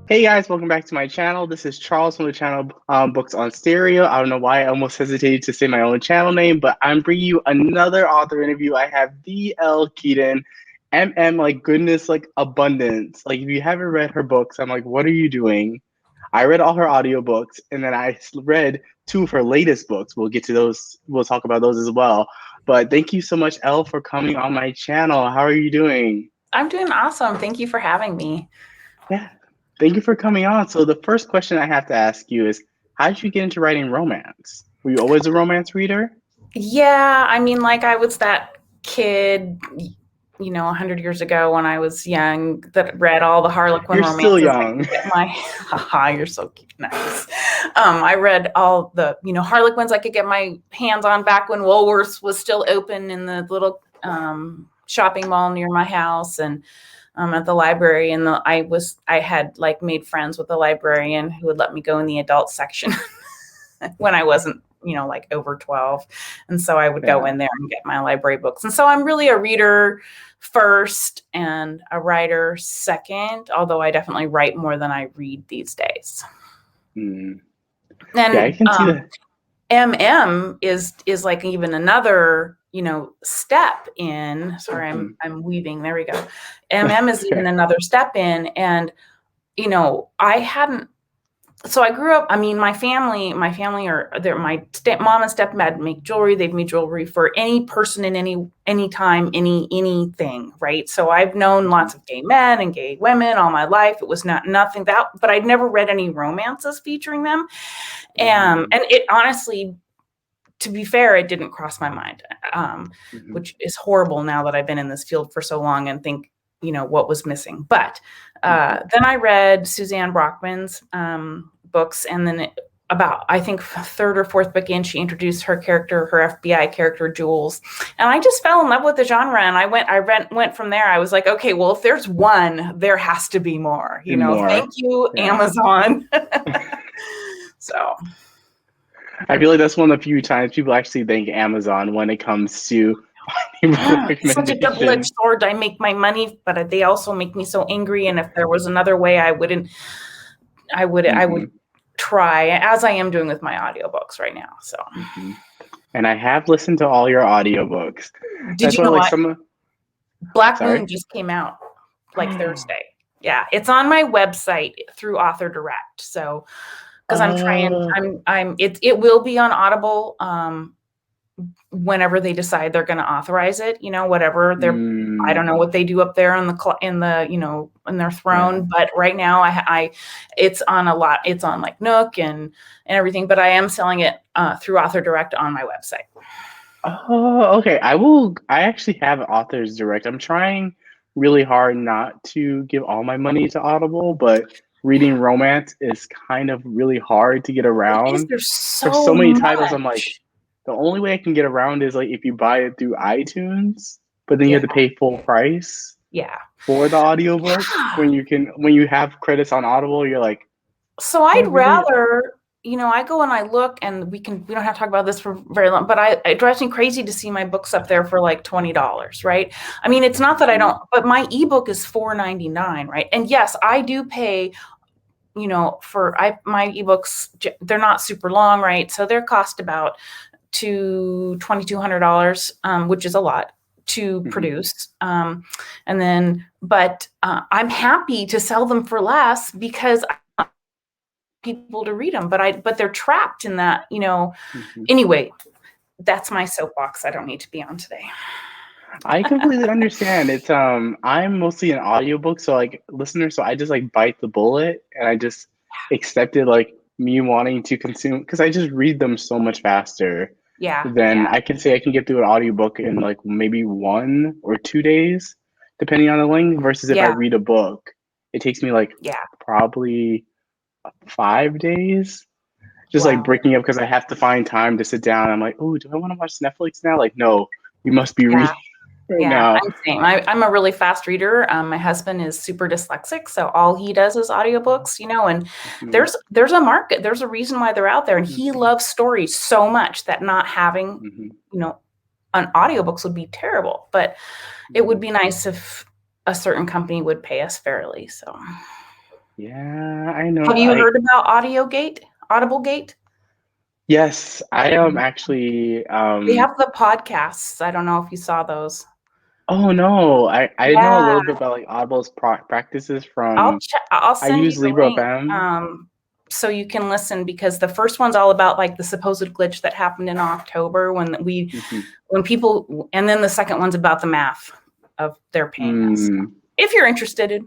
Hey guys, welcome back to my channel. This is Charles from the channel Books on Stereo. I don't know why I almost hesitated to say my own channel name, but I'm bringing you another author interview. I have the Elle Keaton, like goodness, like abundance. Like if you haven't read her books, I'm like, what are you doing? I read all her audiobooks, and then I read two of her latest books. We'll get to those. We'll talk about those as well. But thank you so much, Elle, for coming on my channel. How are you doing? I'm doing awesome. Thank you for having me. Yeah. Thank you for coming on. So the first question I have to ask you is, how did you get into writing romance? Were you always a romance reader? Yeah, I mean, like I was that kid, 100 years ago when I was young that read all the Harlequin You're still romances. I young. could get my, haha, you're so cute, nice. I read all the, Harlequins I could get my hands on back when Woolworths was still open in the little shopping mall near my house, and at the library. And I had like made friends with the librarian who would let me go in the adult section when I wasn't, like over 12. And so I would go Yeah. in there and get my library books. And so I'm really a reader first and a writer second, although I definitely write more than I read these days. Mm. Yeah, I And can see that. MM is like even another, step in. Sorry, Mhm. I'm weaving. There we go. MM is even Okay. another step in. And I hadn't, so I grew up, I mean, my family are there. My stepmom and stepdad make jewelry. They've made jewelry for any person in any time, anything, right? So I've known Mhm. lots of gay men and gay women all my life. It was nothing that, but I'd never read any romances featuring them. Mhm. And it honestly, to be fair, it didn't cross my mind, Mhm. which is horrible now that I've been in this field for so long and think, what was missing. But Mhm. then I read Suzanne Brockman's books, and then about, I think, third or fourth book in, she introduced her FBI character, Jules. And I just fell in love with the genre, and I went from there. I was like, okay, well, if there's one, there has to be more, And more. thank you, Yeah. Amazon. So I feel like that's one of the few times people actually thank Amazon when it comes to finding book yeah, it's such a recommendations. double-edged sword. I make my money, but they also make me so angry. And if there was another way, I would Hmm. try, as I am doing with my audiobooks right now. So Hmm. And I have listened to all your audiobooks. did That's you why, know like, what? some. Black Moon Sorry. just came out like Thursday. Yeah, it's on my website through Author Direct. So because I'm trying, Oh. it will be on Audible whenever they decide they're going to authorize it, whatever they're, I Mm, don't know what they do up there in the in their yeah. throne, but right now it's on it's on like Nook and everything, but I am selling it through Author Direct on my website. Oh, okay. I actually have Authors Direct. I'm trying really hard not to give all my money to Audible, but reading romance is kind of really hard to get It is, around. there's There's so so many titles. I'm like, much. the only way I can get around is like if you buy it through iTunes, but then you Yeah. have to pay full price Yeah. for the audiobook when you have credits on Audible, you're like, So do I I'd really? rather, I go and I look, and we don't have to talk about this for very long, but it drives me crazy to see my books up there for like $20, right? I mean, it's not that I Mhm. don't, but my ebook is $4.99, right? And yes, I do pay, my ebooks, they're not super long, right? So they're cost about $2,200, which is a lot to Mhm. produce. And then, but I'm happy to sell them for less because people to read them, but they're trapped in that, Mhm. anyway. That's my soapbox. I don't need to be on today. I completely understand. I'm mostly an audiobook, so like listener, so I just like bite the bullet and I just accepted like me wanting to consume because I just read them so much faster Yeah, than yeah, I can say I can get through an audiobook in like maybe 1 or 2 days, depending on the length, versus if I yeah, read a book, it takes me like yeah. probably 5 days. Just like Wow. breaking up because I have to find time to sit down. I'm like, oh, do I want to watch Netflix now? Like, no, you must be Yeah, reading right yeah. now. I'm same. I'm a really fast reader. My husband is super dyslexic, so all he does is audiobooks, and Mhm. there's a market. There's a reason why they're out there, and he Mhm. loves stories so much that not having, Mhm. you know, an audiobooks would be terrible. But it would Mhm. be nice if a certain company would pay us fairly. So Yeah, I know. Have you heard about Audiblegate? Yes, I am actually. They have the podcasts. I don't know if you saw those. Oh no, I know a Yeah, little bit about like Audible's practices I'll from. I'll I send you use the Libro link FM. so you can listen, because the first one's all about like the supposed glitch that happened in October when people, and then the second one's about the math of their paying us. Mm. If you're interested, it's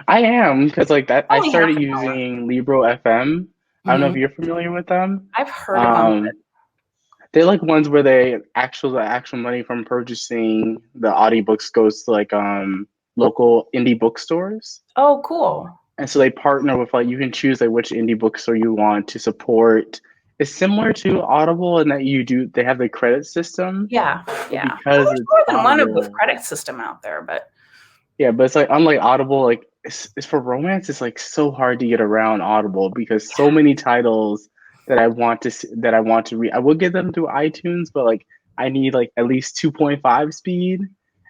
I am because like that I only half started an hour. using Libro FM. I don't know if Mhm. you're familiar with them. I've heard of them. Um, they're like ones where the actual money from purchasing the audiobooks goes to like local indie bookstores. Oh, cool. And so they partner with like you can choose like which indie bookstore you want to support. It's similar to Audible in that they have the credit system, Yeah, but yeah. Well, because there's it's more than one of with Audible, credit system out there, but yeah, but it's like unlike Audible, like it's for romance, it's like so hard to get around Audible because so many titles that I want to read. I would get them through iTunes, but like I need like at least 2.5 speed,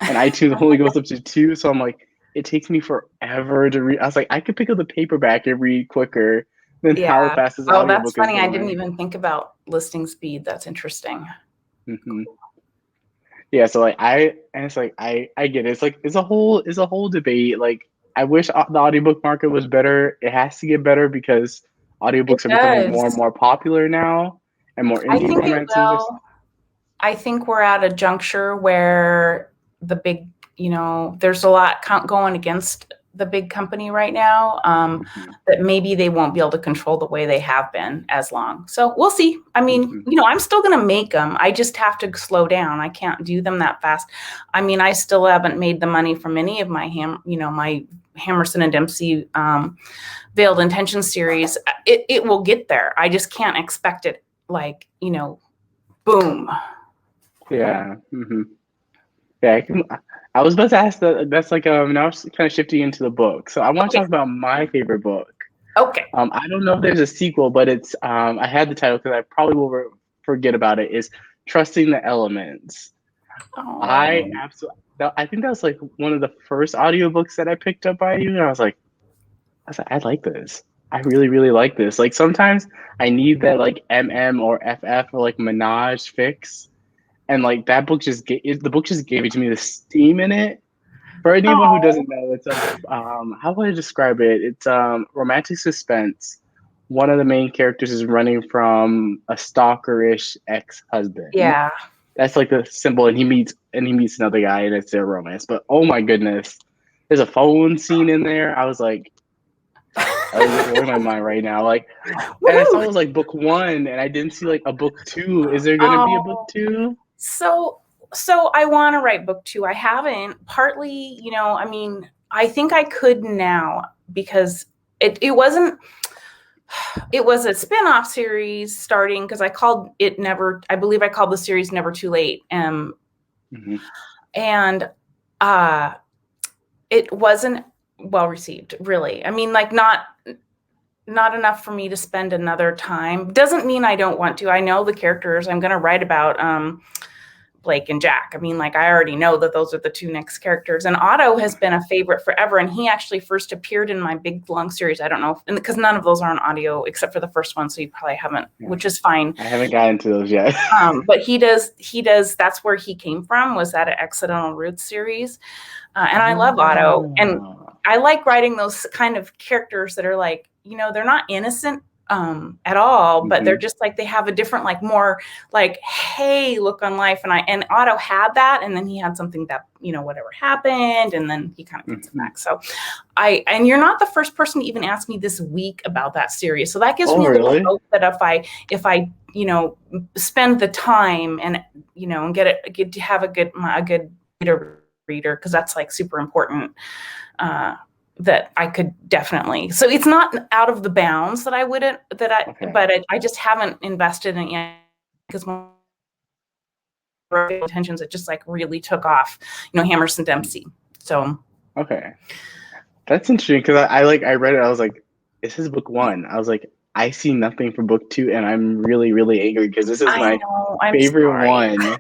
and iTunes only goes up to 2, so I'm like it takes me forever to read. I was like I could pick up the paperback and read quicker than how yeah. fast this Oh, that's audiobook is funny. I didn't going. even think about listing speed. That's interesting. Hmm. Yeah, so like it's like I get it. It's like it's a whole debate. Like I wish the audiobook market was better. It has to get better because It audiobooks are becoming more and does. more popular now, and more I indie think it romances are. will. I think we're at a juncture where the big, there's a lot going against the big company right now, Mhm, that maybe they won't be able to control the way they have been as long. So we'll see. I mean, mhm, I'm still going to make them. I just have to slow down. I can't do them that fast. I mean, I still haven't made the money from any of my my Hammerson and Dempsey Veiled Intention series. It will get there. I just can't expect it like, boom. yeah. Hmm. Yeah. I was about to ask that. That's like now I'm kind of shifting into the book. So I want to Okay. talk about my favorite book. Okay. I don't know if there's a sequel, but it's I had the title because I probably will forget about it. Is Trusting the Elements. I Oh, absolutely. I think that was like one of the first audiobooks that I picked up by you, and I like this. I really, really like this. Like sometimes I need that like or FF or like Menage fix, and like that book the book just gave it to me. The steam in it. For anyone who oh, doesn't know, it's a how would I describe it? It's romantic suspense. One of the main characters is running from a stalkerish ex-husband. yeah. That's like the symbol, and he meets another guy, and it's their romance. But oh my goodness, there's a phone scene in there. I was like, it's blowing my mind right now. Like, and I saw Woohoo! it was like book one, and I didn't see like a book two. Is there gonna be a book Oh, two? so I want to write book two. I haven't. Partly, I mean, I think I could now because it wasn't. It was a spin-off series starting because I believe I called the series Never Too Late. Mm-hmm. And uh it wasn't well received, really. I mean, like not enough for me to spend another time. Doesn't mean I don't want to. I know the characters. I'm going to write about Blake and Jack. I mean, like I already know that those are the two next characters. And Otto has been a favorite forever. And he actually first appeared in my big long series. I don't know, because none of those are on audio except for the first one. So you probably haven't, Yeah, which is fine. I haven't gotten to those yet. But he does. That's where he came from, was that Accidental Roots series. And I love Otto. And Oh. I like writing those kind of characters that are like, they're not innocent at all, but they're Mm-hmm. just like, they have a different, like more like, hey, look on life. And Otto had that. And then he had something that, whatever happened. And then he kind of gets it Mm-hmm. back. So and you're not the first person to even ask me this week about that series. So that gives Oh, me a little really? hope that if I, spend the time and, and get to have a good reader, because that's like super important, that I could definitely. So it's not out of the bounds that I wouldn't, Okay. but I just haven't invested in it yet because my intentions, it just like really took off, Hammerson Dempsey. So Okay. That's interesting because I read it. I was like, this is book one. I was like, I see nothing for book two, and I'm really, really angry because this is I my know, I'm favorite sorry. one.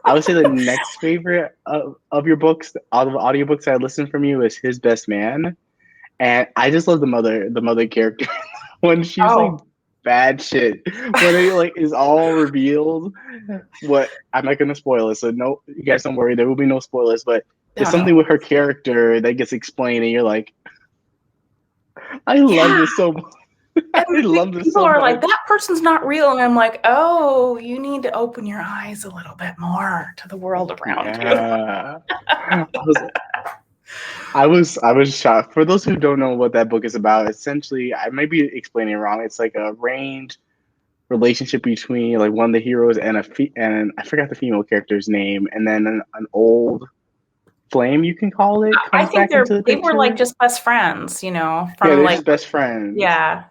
I would say the next favorite of your books, all the audiobooks I listened from you, is His Best Man. And I just love the mother character when she's like Oh, bad shit. When it like is all revealed. What I'm not gonna spoil it, so no, you guys don't worry. There will be no spoilers. But there's no, no. something with her character that gets explained, and you're like, I love Yeah. this so much. I And love this people so are like, much. that person's not real. And I'm like, oh, you need to open your eyes a little bit more to the world around you. Yeah. I was shocked. For those who don't know what that book is about, essentially, I may be explaining it wrong. It's like a arranged relationship between like one of the heroes and and I forgot the female character's name, and then an old flame, you can call it, I comes think back into the they were like picture. just best friends, Yeah, from they're like, just best friends. yeah.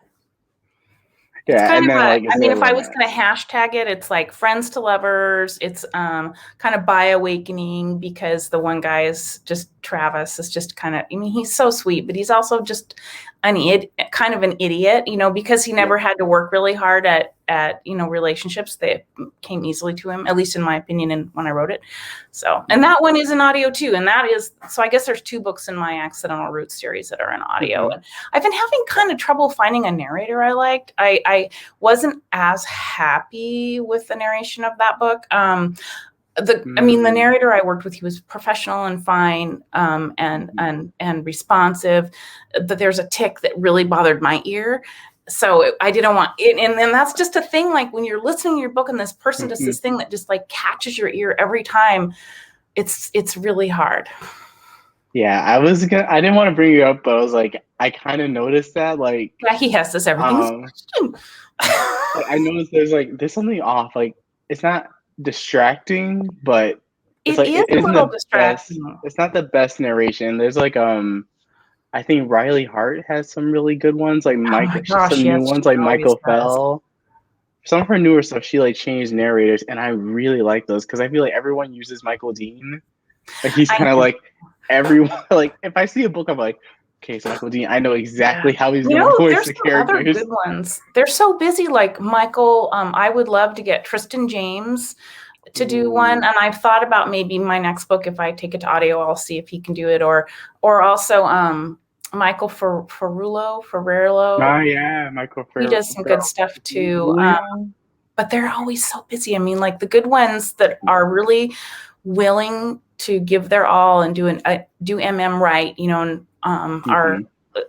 It's Yeah, kind and of then like I is mean, there if I was going to romance? hashtag it, it's like friends to lovers. It's kind of bi awakening because the one guy is just Travis is just kind of, I mean, he's so sweet, but he's also just kind of an idiot, because he Yep. never had to work really hard at relationships that came easily to him, at least in my opinion, and when I wrote it. So, and that one is an audio too. And that is, so I guess there's 2 books in my Accidental Roots series that are in audio. Mm-hmm. And I've been having kind of trouble finding a narrator I liked. I wasn't as happy with the narration of that book. The narrator I worked with, he was professional and fine, and responsive, but there's a tick that really bothered my ear. So I didn't want it. And then that's just a thing, like when you're listening to your book and this person does Mm-hmm. this thing that just like catches your ear every time, it's really hard. Yeah, I didn't want to bring you up, but I was like, I kind of noticed that, like, Yeah, he has this everything's um, like I noticed there's something off. Like, it's not distracting, but it's It like is it a isn't little the best. distracting. It's not the best narration. There's like I think Riley Hart has some really good ones, like Oh Mike, my gosh, some new yes, she ones like always Michael does. Fell. Some of her newer stuff, she like changed narrators, and I really like those because I feel like everyone uses Michael Dean. Like he's I kind of know. like everyone. Like if I see a book, I'm like, okay, so Michael Dean, I know Yeah. exactly how he's gonna voice There's the some other characters. good ones. They're so busy, like Michael. I would love to get Tristan James to do one, Ooh, and I've thought about maybe my next book, if I take it to audio, I'll see if he can do it, or also Michael Ferrero. oh yeah, Michael He does some good stuff too. Julio. But they're always so busy. I mean, like the good ones that are really willing to give their all and do right, and are Mm-hmm.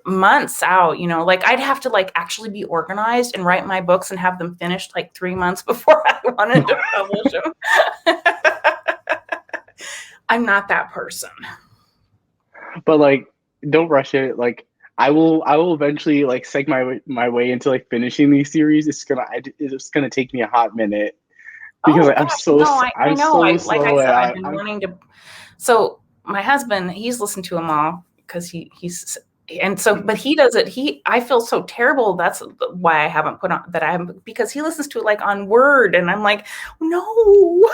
months out. Like I'd have to like actually be organized and write my books and have them finished like 3 months before I wanted to publish them. I'm not that person. But like, don't rush it. Like, I will eventually like seg my way into like finishing these series. It's gonna take me a hot minute because Oh like, gosh, no, I I'm know. so Like I slow said, I've at been I'm wanting to. So my husband, he's listened to them all because he's and so, but he does it. I feel so terrible. That's why I haven't put on that. I haven't, because he listens to it like on Word, and I'm like, no, oh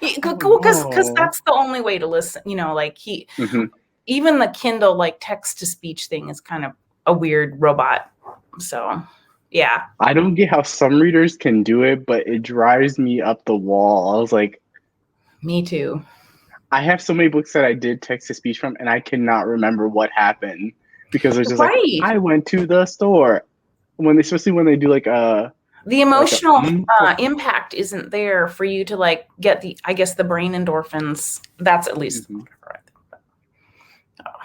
because no. that's the only way to listen. Like Mm-hmm. even the Kindle like text to speech thing is kind of a weird robot. So yeah, I don't get how some readers can do it, but it drives me up the wall. I was like, me too. I have so many books that I did text to speech from, and I cannot remember what happened because it's just like Right. I went to the store especially when they do The like a emotional like, impact isn't there for you to like get I guess the brain endorphins. That's at least mhm. whatever I think. But,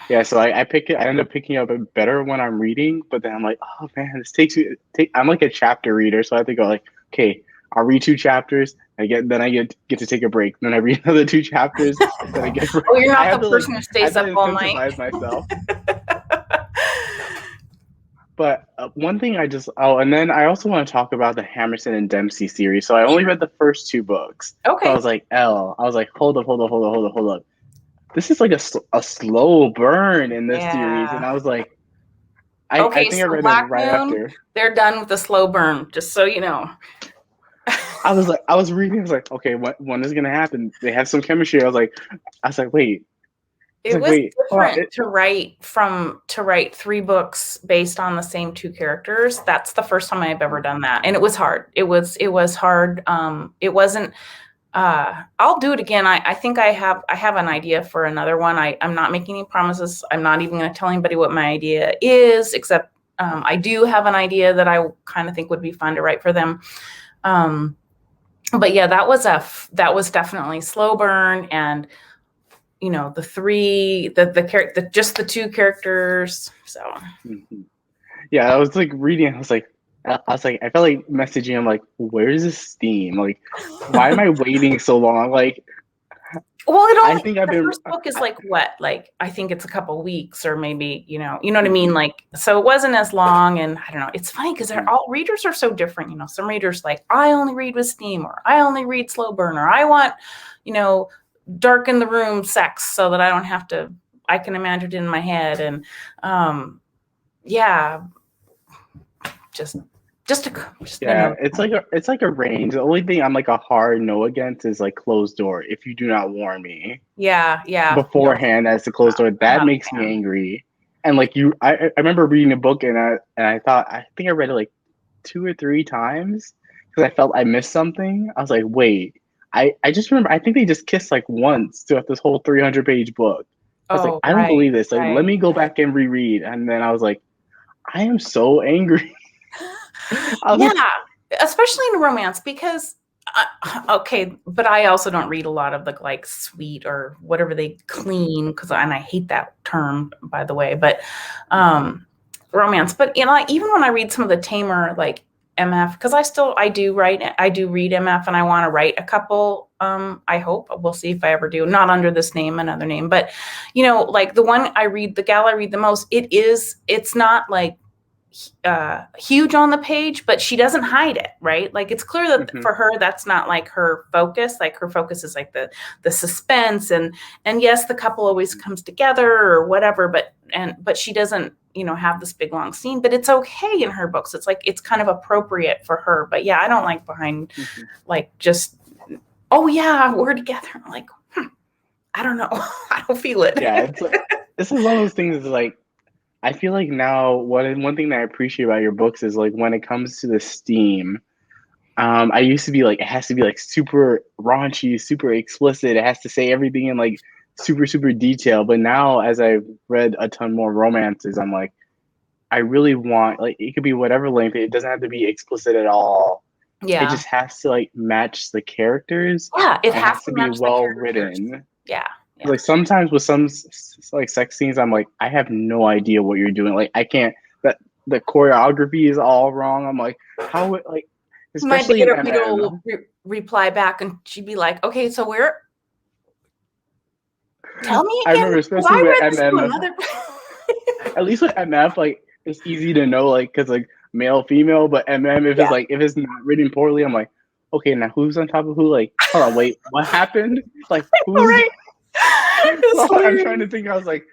Yeah, so I end up picking up it better when I'm reading, but then I'm like, oh man, this takes me I'm like a chapter reader, so I have to go like, okay, I'll read 2 chapters, then I get to take a break, then I read another 2 chapters, then I get a break. oh, you're not the person who I have stays to up all night. incentivize myself. But one thing and then I also want to talk about the Hammerson and Dempsey series. So I only read the first 2 books. So I Okay. was like, I was like, hold up. This is like a slow burn in this series. And Yeah. I was like, I Okay, think I so read it Black right Moon, after. they're done with the slow burn, just so you know. I was reading, I was like, okay, when is it gonna happen? They have some chemistry. I was like, wait. It was Hold on. different to write 3 books based on the same 2 characters. That's the first time I've ever done that, and it was hard. It was hard. It wasn't I'll do it again. I think I have an idea for another one. I'm not making any promises. I'm not even going to tell anybody what my idea is, except I do have an idea that I kind of think would be fun to write for them. But yeah, that was definitely slow burn, and just the two characters. So Yeah, I was like reading. I felt like messaging him like, "Where's this steam? Like, why am I waiting so long?" Like, well, I think I've the been. first book is like what? Like I think it's a couple weeks, or maybe what I mean. Like, so it wasn't as long, and I don't know. It's funny because all readers are so different. Some readers like I only read with steam, or I only read slow burn, or I want, dark in the room sex so that I don't have to. I can imagine it in my head, and yeah, just Yeah, it's like a range. The only thing I'm like a hard no against is like closed door. If you do not warn me yeah. beforehand as to closed door, that makes me angry. And like I remember reading a book and I thought I think I read it like 2 or 3 times because I felt I missed something. I was like, wait, I just remember I think they just kissed like once throughout this whole 300-page book. I was like, I don't believe this. Like, let me go back and reread. And then I was like, I am so angry. Yeah, especially in romance, because okay, but I also don't read a lot of the like sweet or whatever they clean, and I hate that term, by the way, but romance. But even when I read some of the tamer like MF, because I do read MF, and I want to write a couple. I hope, we'll see if I ever do, not under this name, another name, but like the gal I read the most, it's not like huge on the page, but she doesn't hide it, right? Like it's clear that for her, that's not like her focus. Like her focus is like the suspense, and yes, the couple always comes together or whatever, but she doesn't have this big long scene, but it's okay in her books. It's like it's kind of appropriate for her. But yeah, I don't like behind like just, oh yeah, we're together. I'm like, I don't know. I don't feel it. Yeah, this is one of those things that's like, I feel like now one thing that I appreciate about your books is like when it comes to the steam, I used to be like, it has to be like super raunchy, super explicit. It has to say everything in like super, super detail. But now as I've read a ton more romances, I'm like, I really want, like, it could be whatever length. It doesn't have to be explicit at all. Yeah. It just has to like match the characters. Yeah, it has has to be match well the characters. written. Yeah. Like sometimes with some like sex scenes, I'm like, I have no idea what you're doing. Like I can't. That the choreography is all wrong. I'm like, how like, especially my in data MM. will reply back, and she'd be like, "Okay, so where? Tell me again." I remember, especially with MM. At least with MF, like it's easy to know, like because like male, female. But MM, if it's not written poorly, I'm like, okay, now who's on top of who? Like, hold on, wait, what happened? Like, who's? Right. So I'm trying to think. I was like,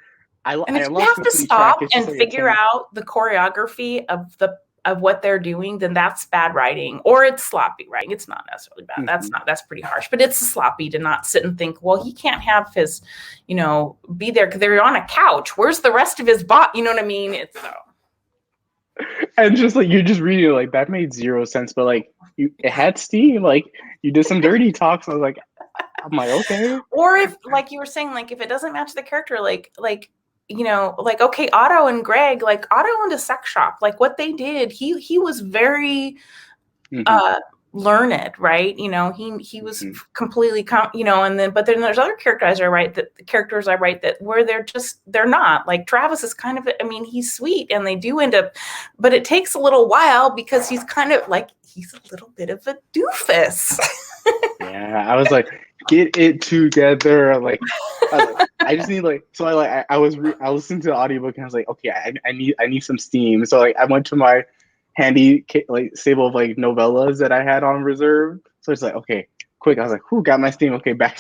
and if you have to stop and figure out the choreography of what they're doing, then that's bad writing, or it's sloppy writing. It's not necessarily bad. That's pretty harsh, but it's sloppy to not sit and think, well, he can't have his, be there because they're on a couch. Where's the rest of his body? You know what I mean? It's so. And just like you're just reading it, like that made zero sense, but like it had steam. Like you did some dirty talks. I was like, I'm like, okay. Or if, like you were saying, like if it doesn't match the character, like okay, Otto and Greg, like Otto owned a sex shop. Like what they did, he was very learned, right? He was completely but then there's other characters I write that where they're not. Like Travis is kind of, he's sweet, and they do end up, but it takes a little while because he's kind of like, he's a little bit of a doofus. Yeah, I was like, get it together. Like, I just need like, so I was listening to the audiobook and I was like, okay, I need some steam. So like I went to my handy like stable of like novellas that I had on reserve. So it's like, okay, quick. I was like, who got my steam? Okay, back.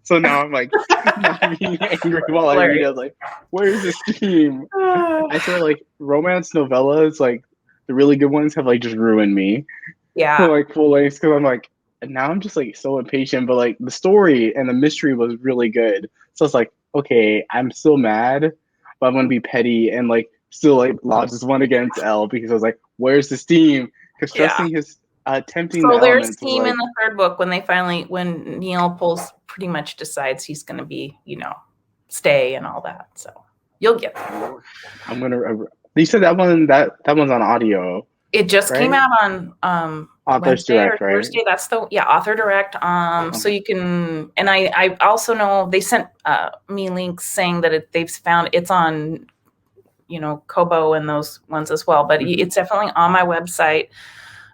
So now I'm like not being angry while I read it. I was like, where's the steam? I swear, like romance novellas, like the really good ones have like just ruined me. Yeah. Like full length, because I'm like, now I'm just like so impatient. But like the story and the mystery was really good. So it's like, okay, I'm still mad, but I'm gonna be petty and like still like lodge this one against Elle because I was like, where's the steam? Because tempting the So there's elements of team in like, the third book when Neil pulls pretty much decides he's going to be, stay and all that. So you'll get there. I'm gonna. You said that one's on audio, It just came right? out on Authors Wednesday or Direct, right? Thursday. That's Author Direct. So you can, and I also know they sent me links saying that they've found it's on, Kobo and those ones as well. But it's definitely on my website.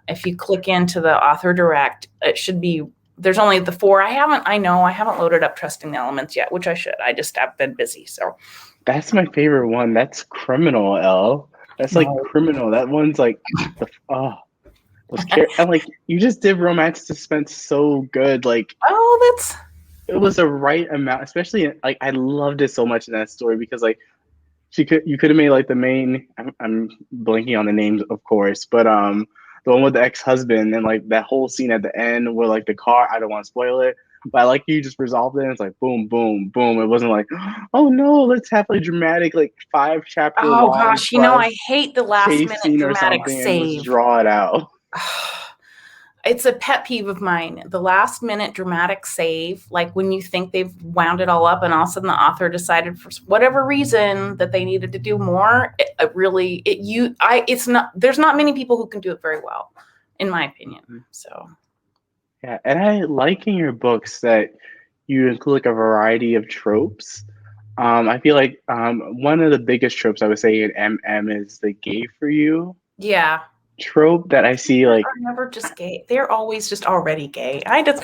If you click into the Author Direct, it should be. There's only the 4. I haven't loaded up Trusting the Elements yet, which I should. I just have been busy. So That's my favorite one. That's Criminal, Elle. That's like no. Criminal. That one's like and like you just did romantic suspense so good. Like That's it was the right amount, especially like I loved it so much in that story because like you could have made like the main. I'm blanking on the names, of course, but the one with the ex-husband and like that whole scene at the end where like the car. I don't want to spoil it, but I like you just resolved it. And it's like boom, boom, boom. It wasn't like, oh no, let's have like dramatic like 5-chapter oh long gosh, plus I hate the last chase minute scene or dramatic something and let's save. draw it out. It's a pet peeve of mine. The last minute dramatic save, like when you think they've wound it all up and all of a sudden the author decided for whatever reason that they needed to do more. There's not many people who can do it very well, in my opinion. So Yeah, and I like in your books that you include like a variety of tropes. I feel like one of the biggest tropes I would say in MM is the gay for you yeah. trope that I see like They're never just gay. They're always just already gay. I like don't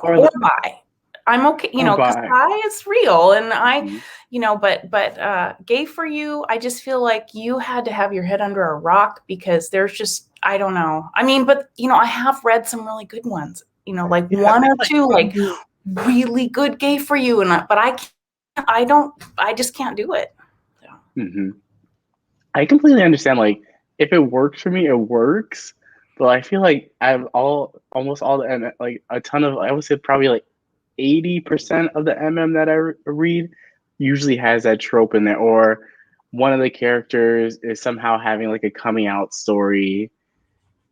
or or the bi. I'm okay, or because by bi is real, and mhm. but gay for you, I just feel like you had to have your head under a rock because there's just I don't know. I mean, but I have read some really good ones. Like Yeah, one or like two, you like do. really good gay for you, but I can't. I don't. I just can't do it. So. Hmm. I completely understand. Like, if it works for me, it works. But I feel like I have almost all the like a ton of. I would say probably like 80% of the MM that I read usually has that trope in there, or one of the characters is somehow having like a coming out story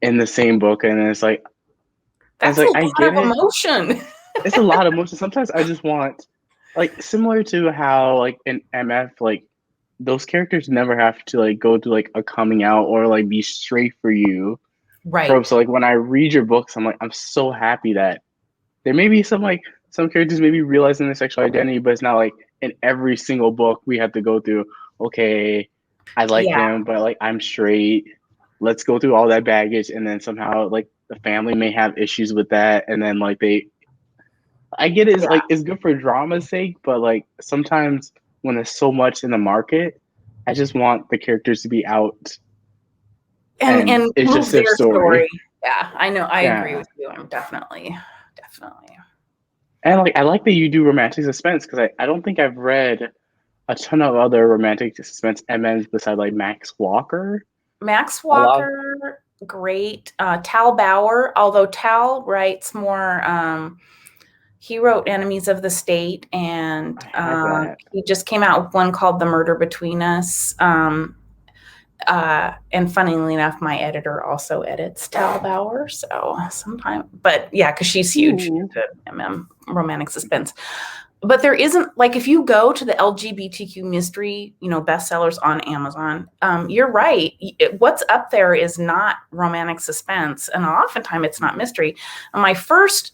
in the same book, and it's That's a like I lot get of it. emotion. It's a lot of emotion. Sometimes I just want like similar to how like in MF like those characters never have to like go through like a coming out or like be straight for you trope. Right. So like when I read your books, I'm so happy that there may be some characters maybe realizing their sexual identity, but it's not like in every single book we have to go through, okay, I like Yeah. him, but like I'm straight. Let's go through all that baggage and then somehow like the family may have issues with that and then like they I get it. It's like it's good for drama's sake, but like sometimes when there's so much in the market, I just want the characters to be out and And it's just move their their story. story. Yeah, I know. I agree Yeah, with you. I'm definitely. and like I like that you do romantic suspense because I don't think I've read a ton of other romantic suspense MMs besides like Max Walker. Max A lot. Walker, great. Tal Bauer, although Tal writes more. He wrote Enemies of the State, and I have that. he just came out with one called The Murder Between Us. And funnily enough, my editor also edits Tal Bauer. So sometimes, but yeah, because she's huge Ooh. into MM romantic suspense. But there isn't like if you go to the LGBTQ mystery, bestsellers on Amazon, you're right. What's up there is not romantic suspense, and oftentimes it's not mystery. And my first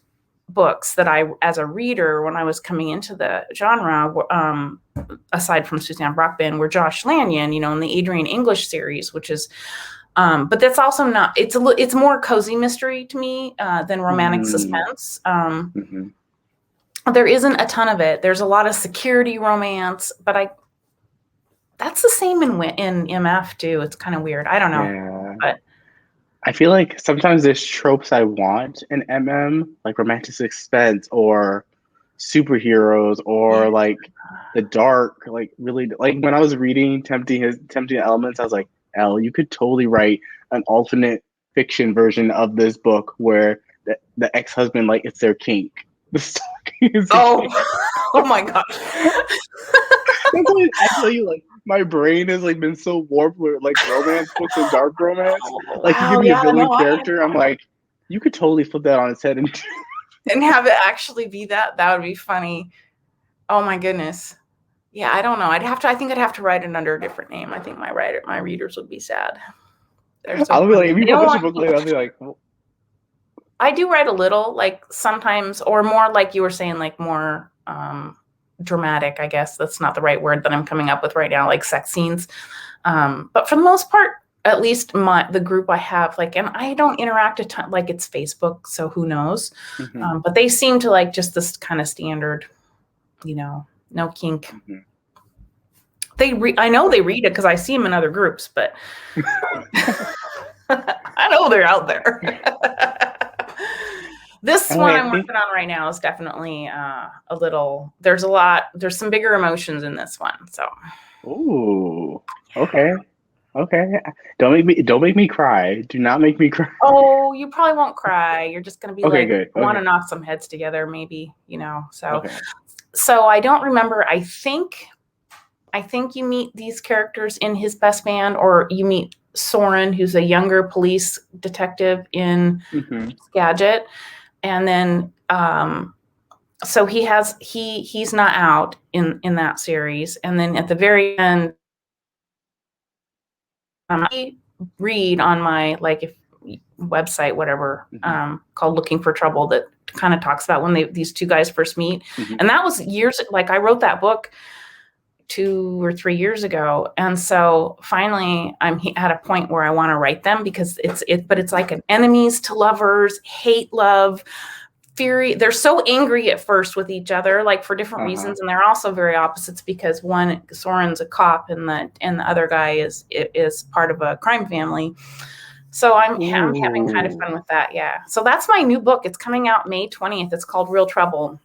books that I, as a reader, when I was coming into the genre, aside from Suzanne Brockman, were Josh Lanyon, in the Adrian English series, which is, but that's also not. It's more cozy mystery to me than romantic suspense. Mm-hmm. There isn't a ton of it. There's a lot of security romance, but that's the same in MF too. It's kind of weird. I don't know, Yeah. but I feel like sometimes there's tropes I want in MM, like romantic suspense or superheroes yeah. or like the dark, like really like when I was reading Tempting Elements, I was like, Elle, you could totally write an alternate fiction version of this book where the ex-husband like it's their kink. The stalking is a Oh, kink. oh my gosh. That's what I tell you, like my brain has like been so warped with like romance books and dark romance. Oh, Like you give wow. me a Yeah. villain No, character, I'm like, you could totally flip that on its head and and have it actually be that. That would be funny. Oh my goodness. Yeah, I don't know. I think I'd have to write it under a different name. I think my readers would be sad. They're so I'll be like, if funny. you publish a book later, I'll be like, well, I do write a little, like sometimes, or more like you were saying, like more dramatic, I guess. That's not the right word that I'm coming up with right now, like sex scenes. But for the most part, at least the group I have, like, and I don't interact a ton, like it's Facebook, so who knows? mm-hmm, But they seem to like just this kind of standard, no kink. mm-hmm. I know they read it because I see them in other groups, but I know they're out there. This one I'm working on right now is definitely there's some bigger emotions in this one. So. Ooh, okay. Don't make me cry. Do not make me cry. Oh, you probably won't cry. You're just gonna be Okay, like good. want to Okay. knock some heads together, maybe, So, Okay. so I don't remember. I think you meet these characters in his best man, or you meet Soren, who's a younger police detective in Skagit, and then so he's not out in that series, and then at the very end, I read on my website, whatever, called Looking for Trouble, that kind of talks about when these two guys first meet, and that was years. Like I wrote that book 2 or 3 years ago, and so finally I'm at a point where I want to write them, because it's like an enemies to lovers, hate, love, fury. They're so angry at first with each other, like for different reasons, and they're also very opposites, because Soren's a cop and the other guy is part of a crime family. So I'm having kind of fun with that. Yeah. So that's my new book. It's coming out May 20th. It's called Real Trouble.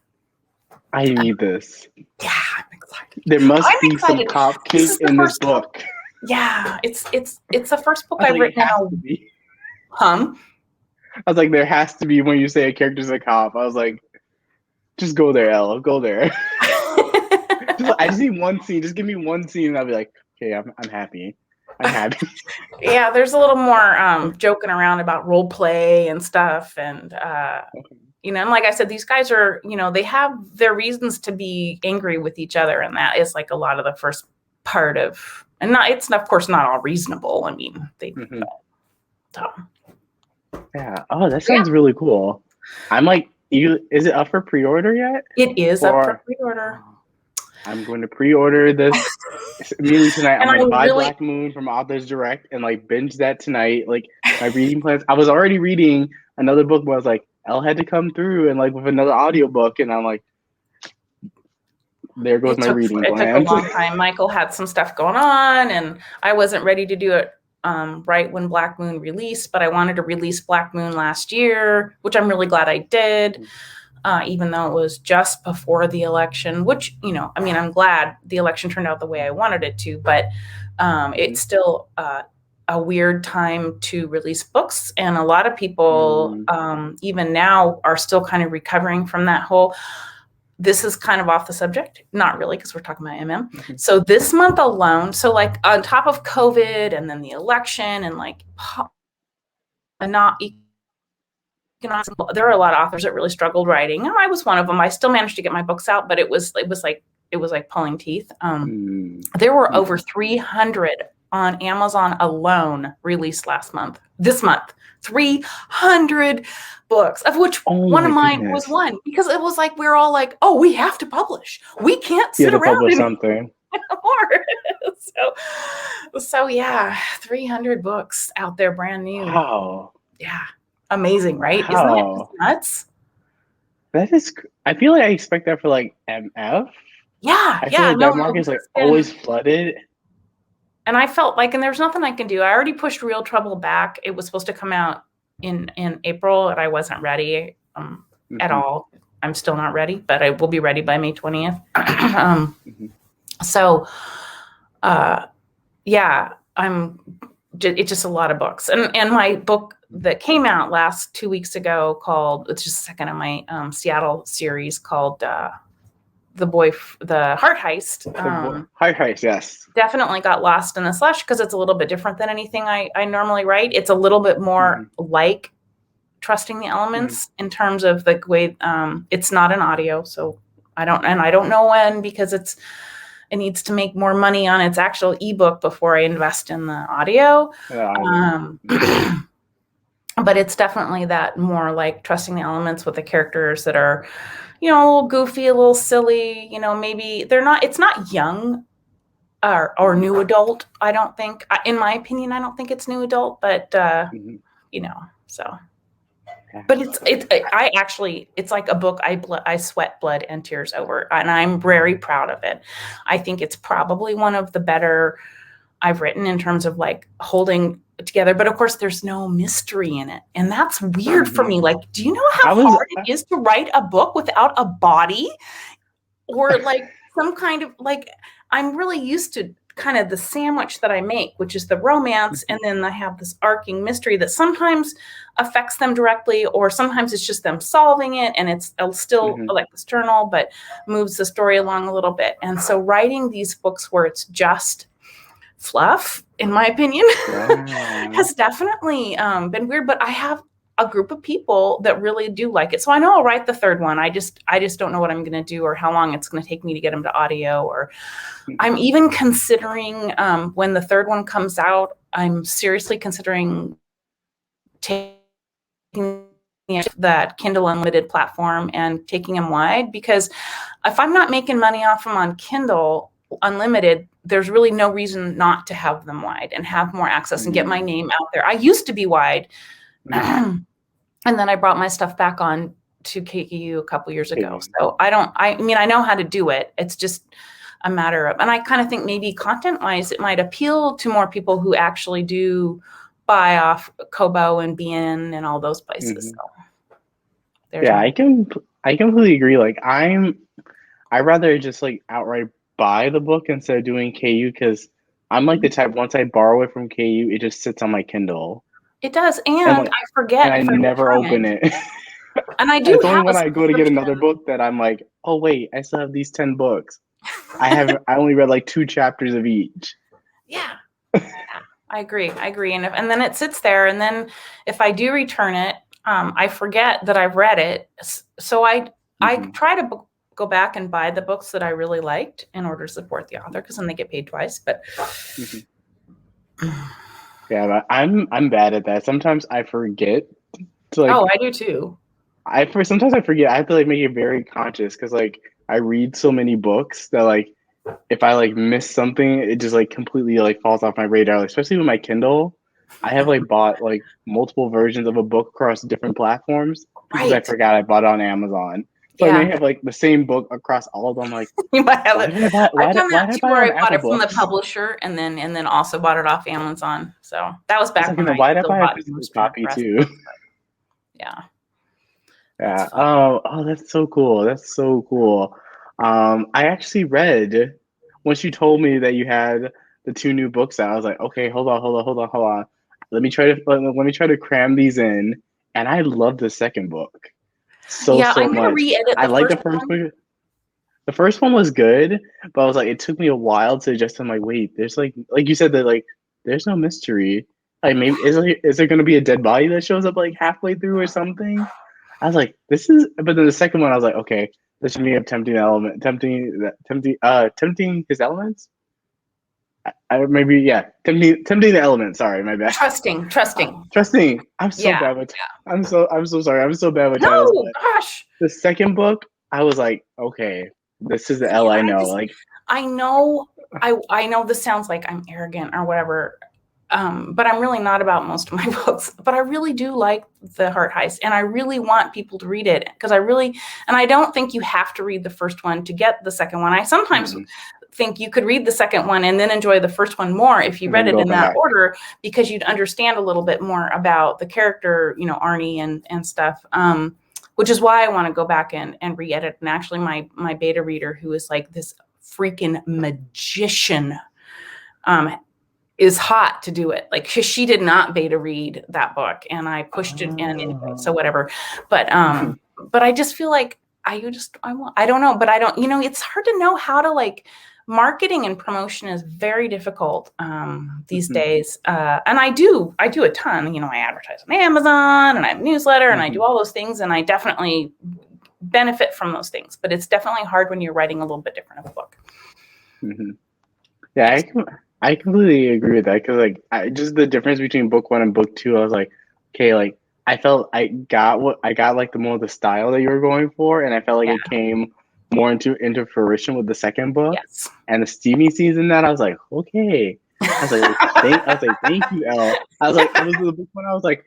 I need this. Yeah, I'm excited. There must be some cop kink in this book. Yeah, it's the first book I've written. I was like, there has to be, when you say a character's a cop. I was like, just go there, Elle. Go there. I just need one scene. Just give me one scene, and I'll be like, okay, I'm happy. I'm happy. Yeah, there's a little more joking around about role play and stuff, and and like I said, these guys are, they have their reasons to be angry with each other, and that is like a lot of the first part of, and it's of course not all reasonable. I mean, yeah. Oh, that sounds really cool. I'm like, is it up for pre-order yet? It is up for pre-order. I'm going to pre-order this immediately tonight. I'm going to buy Black Moon from Authors Direct and like binge that tonight. Like my reading plans. I was already reading another book, but I was like, Elle had to come through and like with another audiobook, and I'm like, there goes my reading plans. It took a long time. Michael had some stuff going on, and I wasn't ready to do it right when Black Moon released, but I wanted to release Black Moon last year, which I'm really glad I did. Even though it was just before the election, which, I'm glad the election turned out the way I wanted it to, but it's still a weird time to release books. And a lot of people, even now, are still kind of recovering from that whole, this is kind of off the subject, not really, because we're talking about MM. So this month alone, so like on top of COVID and then the election and like there are a lot of authors that really struggled writing, and I was one of them. I still managed to get my books out, but it was like pulling teeth. There were over 300 on Amazon alone released this month 300 books, of which one of mine was one, because it was like, we're all like, oh, we have to publish, we can't sit around something anymore. so yeah, 300 books out there, brand new. Wow. Yeah. Amazing, right? Wow. Isn't that just nuts? That is. I feel like I expect that for like MF. Yeah, I feel like that market is like always flooded. And I felt like, and there's nothing I can do. I already pushed Real Trouble back. It was supposed to come out in April, and I wasn't ready at all. I'm still not ready, but I will be ready by May 20th. So, yeah, it's just a lot of books, and my book that came out 2 weeks ago it's just the second of my Seattle series called the heart heist. Heart heist, yes. Definitely got lost in the slush because it's a little bit different than anything I normally write. It's a little bit more like Trusting the Elements in terms of the way it's not an audio, so I don't know when, because it needs to make more money on its actual ebook before I invest in the audio. But it's definitely that more like Trusting the Elements with the characters that are, a little goofy, a little silly, maybe it's not young or new adult. I don't think, in my opinion, I don't think it's new adult, but so. But it's like a book I sweat blood and tears over, and I'm very proud of it. I think it's probably one of the better I've written in terms of like holding together. But of course, there's no mystery in it, and that's weird for me. Like, do you know how hard it is to write a book without a body, or like some kind of like? I'm really used to kind of the sandwich that I make, which is the romance, and then I have this arcing mystery that sometimes affects them directly, or sometimes it's just them solving it, and it's still like external, but moves the story along a little bit. And so writing these books where it's just fluff, in my opinion, has definitely been weird. But I have a group of people that really do like it. So I know I'll write the third one. I just don't know what I'm going to do or how long it's going to take me to get them to audio. Or I'm even considering when the third one comes out, I'm seriously considering taking that Kindle Unlimited platform and taking them wide, because if I'm not making money off them on Kindle Unlimited, there's really no reason not to have them wide and have more access and get my name out there. I used to be wide. And then I brought my stuff back on to KU a couple years ago. So I mean, I know how to do it. It's just a matter of, and I kind of think maybe content wise, it might appeal to more people who actually do buy off Kobo and BN and all those places. So I completely agree. Like I rather just like outright buy the book instead of doing KU, because I'm like the type, once I borrow it from KU, it just sits on my Kindle. It does, and like, I forget. And I never open it. And I do. It's only when I go to get another book that I'm like, oh wait, I still have these 10 books. I only read like 2 chapters of each. Yeah. I agree. And then it sits there, and then if I do return it, I forget that I've read it. So I try to go back and buy the books that I really liked in order to support the author, because then they get paid twice. But yeah, but I'm bad at that. Sometimes I forget to like. Oh, I do too. Sometimes I forget. I have to like make it very conscious, because like I read so many books that like if I like miss something, it just like completely like falls off my radar. Like, especially with my Kindle, I have like bought like multiple versions of a book across different platforms because I forgot I bought it on Amazon. So I may have like the same book across all of them. Like, you might have it. I've done that too, where I bought it from the publisher and then also bought it off Amazon. So that was back when why did I buy a physical copy too? Yeah. Yeah. Oh, that's so cool. That's so cool. I actually read, once you told me that you had the 2 new books out, I was like, okay, hold on. Let me try to cram these in. And I love the second book so I'm gonna much. re-edit I like the first book. The first one was good, but I was like, it took me a while to adjust. I'm like, wait, there's like you said that like there's no mystery. Like, maybe is there gonna be a dead body that shows up like halfway through or something? I was like, this is. But then the second one, I was like, okay, this should be a tempting his elements. Tempting the elements. Sorry, my bad. Trusting. I'm so bad with. I'm so sorry. I'm so bad with titles. No, gosh. The second book, I was like, okay, this is the Elle I know. I know this sounds like I'm arrogant or whatever, but I'm really not about most of my books. But I really do like the Heart Heist, and I really want people to read it, because I don't think you have to read the first one to get the second one. I sometimes think you could read the second one and then enjoy the first one more if you read it in that order, because you'd understand a little bit more about the character, Arnie and stuff. Which is why I want to go back and re-edit. And actually my beta reader, who is like this freaking magician, is hot to do it. Like, she did not beta read that book, and I pushed it in anyway, so whatever. But I just feel like I don't know, but I don't, it's hard to know how to like marketing and promotion is very difficult these days. And I do a ton, I advertise on Amazon and I have a newsletter and I do all those things. And I definitely benefit from those things, but it's definitely hard when you're writing a little bit different of a book. Yeah, I completely agree with that because like just the difference between book one and book two, I was like, okay, like I felt I got like the more of the style that you were going for, and I felt like it came more into fruition with the second book and the steamy scenes in that. I was like, okay. I was like, thank you, Elle. I was with the book one. I was like,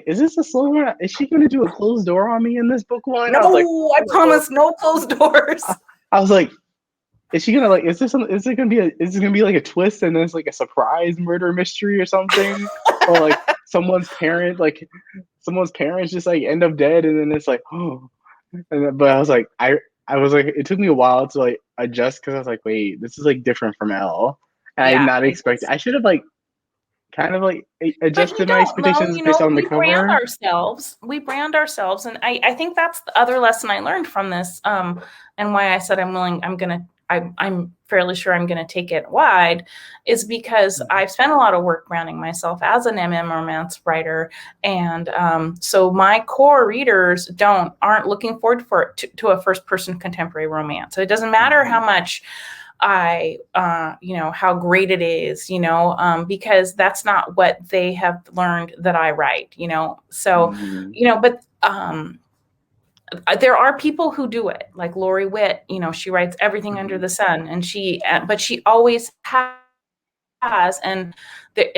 is this a slow one? Is she going to do a closed door on me in this book one? No, I promise, no closed doors. I was like, is she gonna like? Is it gonna be like a twist and then it's like a surprise murder mystery or something, or like someone's parents just like end up dead and then it's like but I was like it took me a while to like adjust because I was like, wait, this is like different from Elle, and I did not expect it. I should have like kind of like adjusted my expectations based on the cover. We brand ourselves, and I think that's the other lesson I learned from this, and why I said I'm fairly sure I'm going to take it wide, is because I've spent a lot of work branding myself as an romance writer. And so my core readers aren't looking forward to a first person contemporary romance. So it doesn't matter how much how great it is, because that's not what they have learned that I write, so, but there are people who do it, like Lori Witt. She writes everything under the sun, and but she always has, and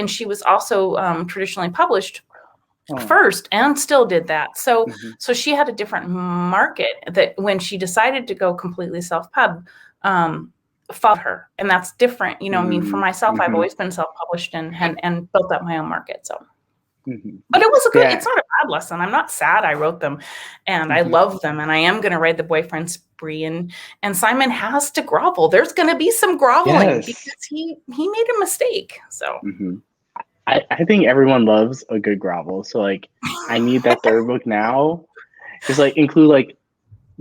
she was also traditionally published first, and still did that. So she had a different market that when she decided to go completely self-pub, followed her, and that's different. For myself, I've always been self-published and built up my own market. So. But it was it's not a bad lesson. I'm not sad I wrote them, and I love them, and I am going to write the boyfriend spree, and Simon has to grovel. There's going to be some groveling because he made a mistake. So I think everyone loves a good grovel. So like I need that third book now. Just like include like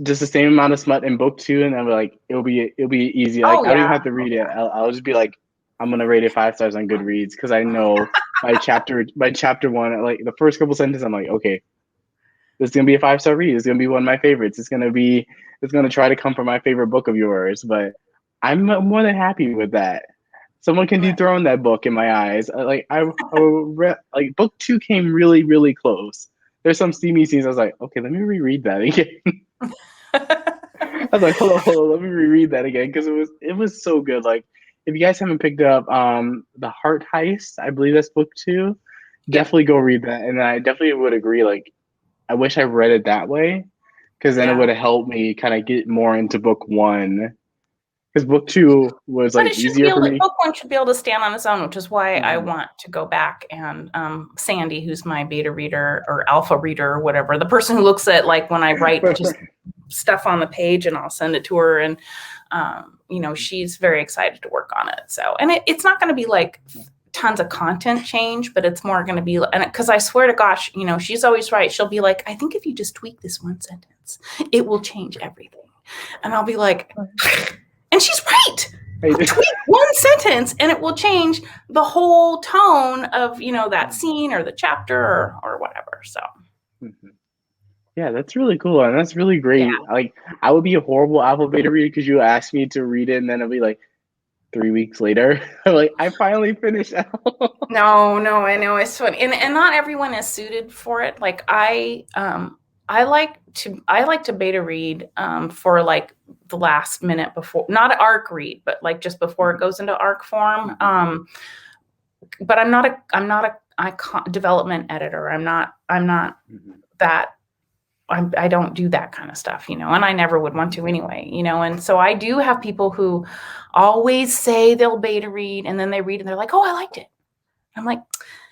just the same amount of smut in book two, and then like it'll be easy. Like I don't even have to read it. I'll just be like, I'm gonna rate it 5 stars on Goodreads because I know by chapter one, like the first couple sentences, I'm like, okay, this is gonna be a 5-star read. It's gonna be one of my favorites. It's gonna try to come from my favorite book of yours. But I'm more than happy with that. Someone can dethrone that book in my eyes. Like like book two came really, really close. There's some steamy scenes. I was like, okay, let me reread that again. I was like, hold on, let me reread that again because it was so good. Like, if you guys haven't picked up The Heart Heist, I believe that's book two, definitely go read that. And I definitely would agree. Like, I wish I read it that way because then it would have helped me kind of get more into book one. Because book two was like easier for me. Book one should be able to stand on its own, which is why I want to go back and Sandy, who's my beta reader or alpha reader or whatever, the person who looks at like when I write just stuff on the page and I'll send it to her, and she's very excited to work on it. So, and it's not going to be like tons of content change, but it's more going to be, and because I swear to gosh, she's always right. She'll be like, I think if you just tweak this one sentence, it will change everything. And I'll be like, and she's right. Tweak one sentence and it will change the whole tone of, that scene or the chapter or whatever. So. Yeah, that's really cool. And that's really great. Yeah. Like, I would be a horrible alpha beta reader because you ask me to read it and then it'll be like 3 weeks later. Like, I finally finished. No, I know. It's funny. And not everyone is suited for it. Like I like to beta read for like the last minute before, not an arc read, but like just before it goes into arc form. But I'm not a development editor. I'm not that. I don't do that kind of stuff, and I never would want to anyway, and so I do have people who always say they'll beta read and then they read and they're like, oh, I liked it. I'm like,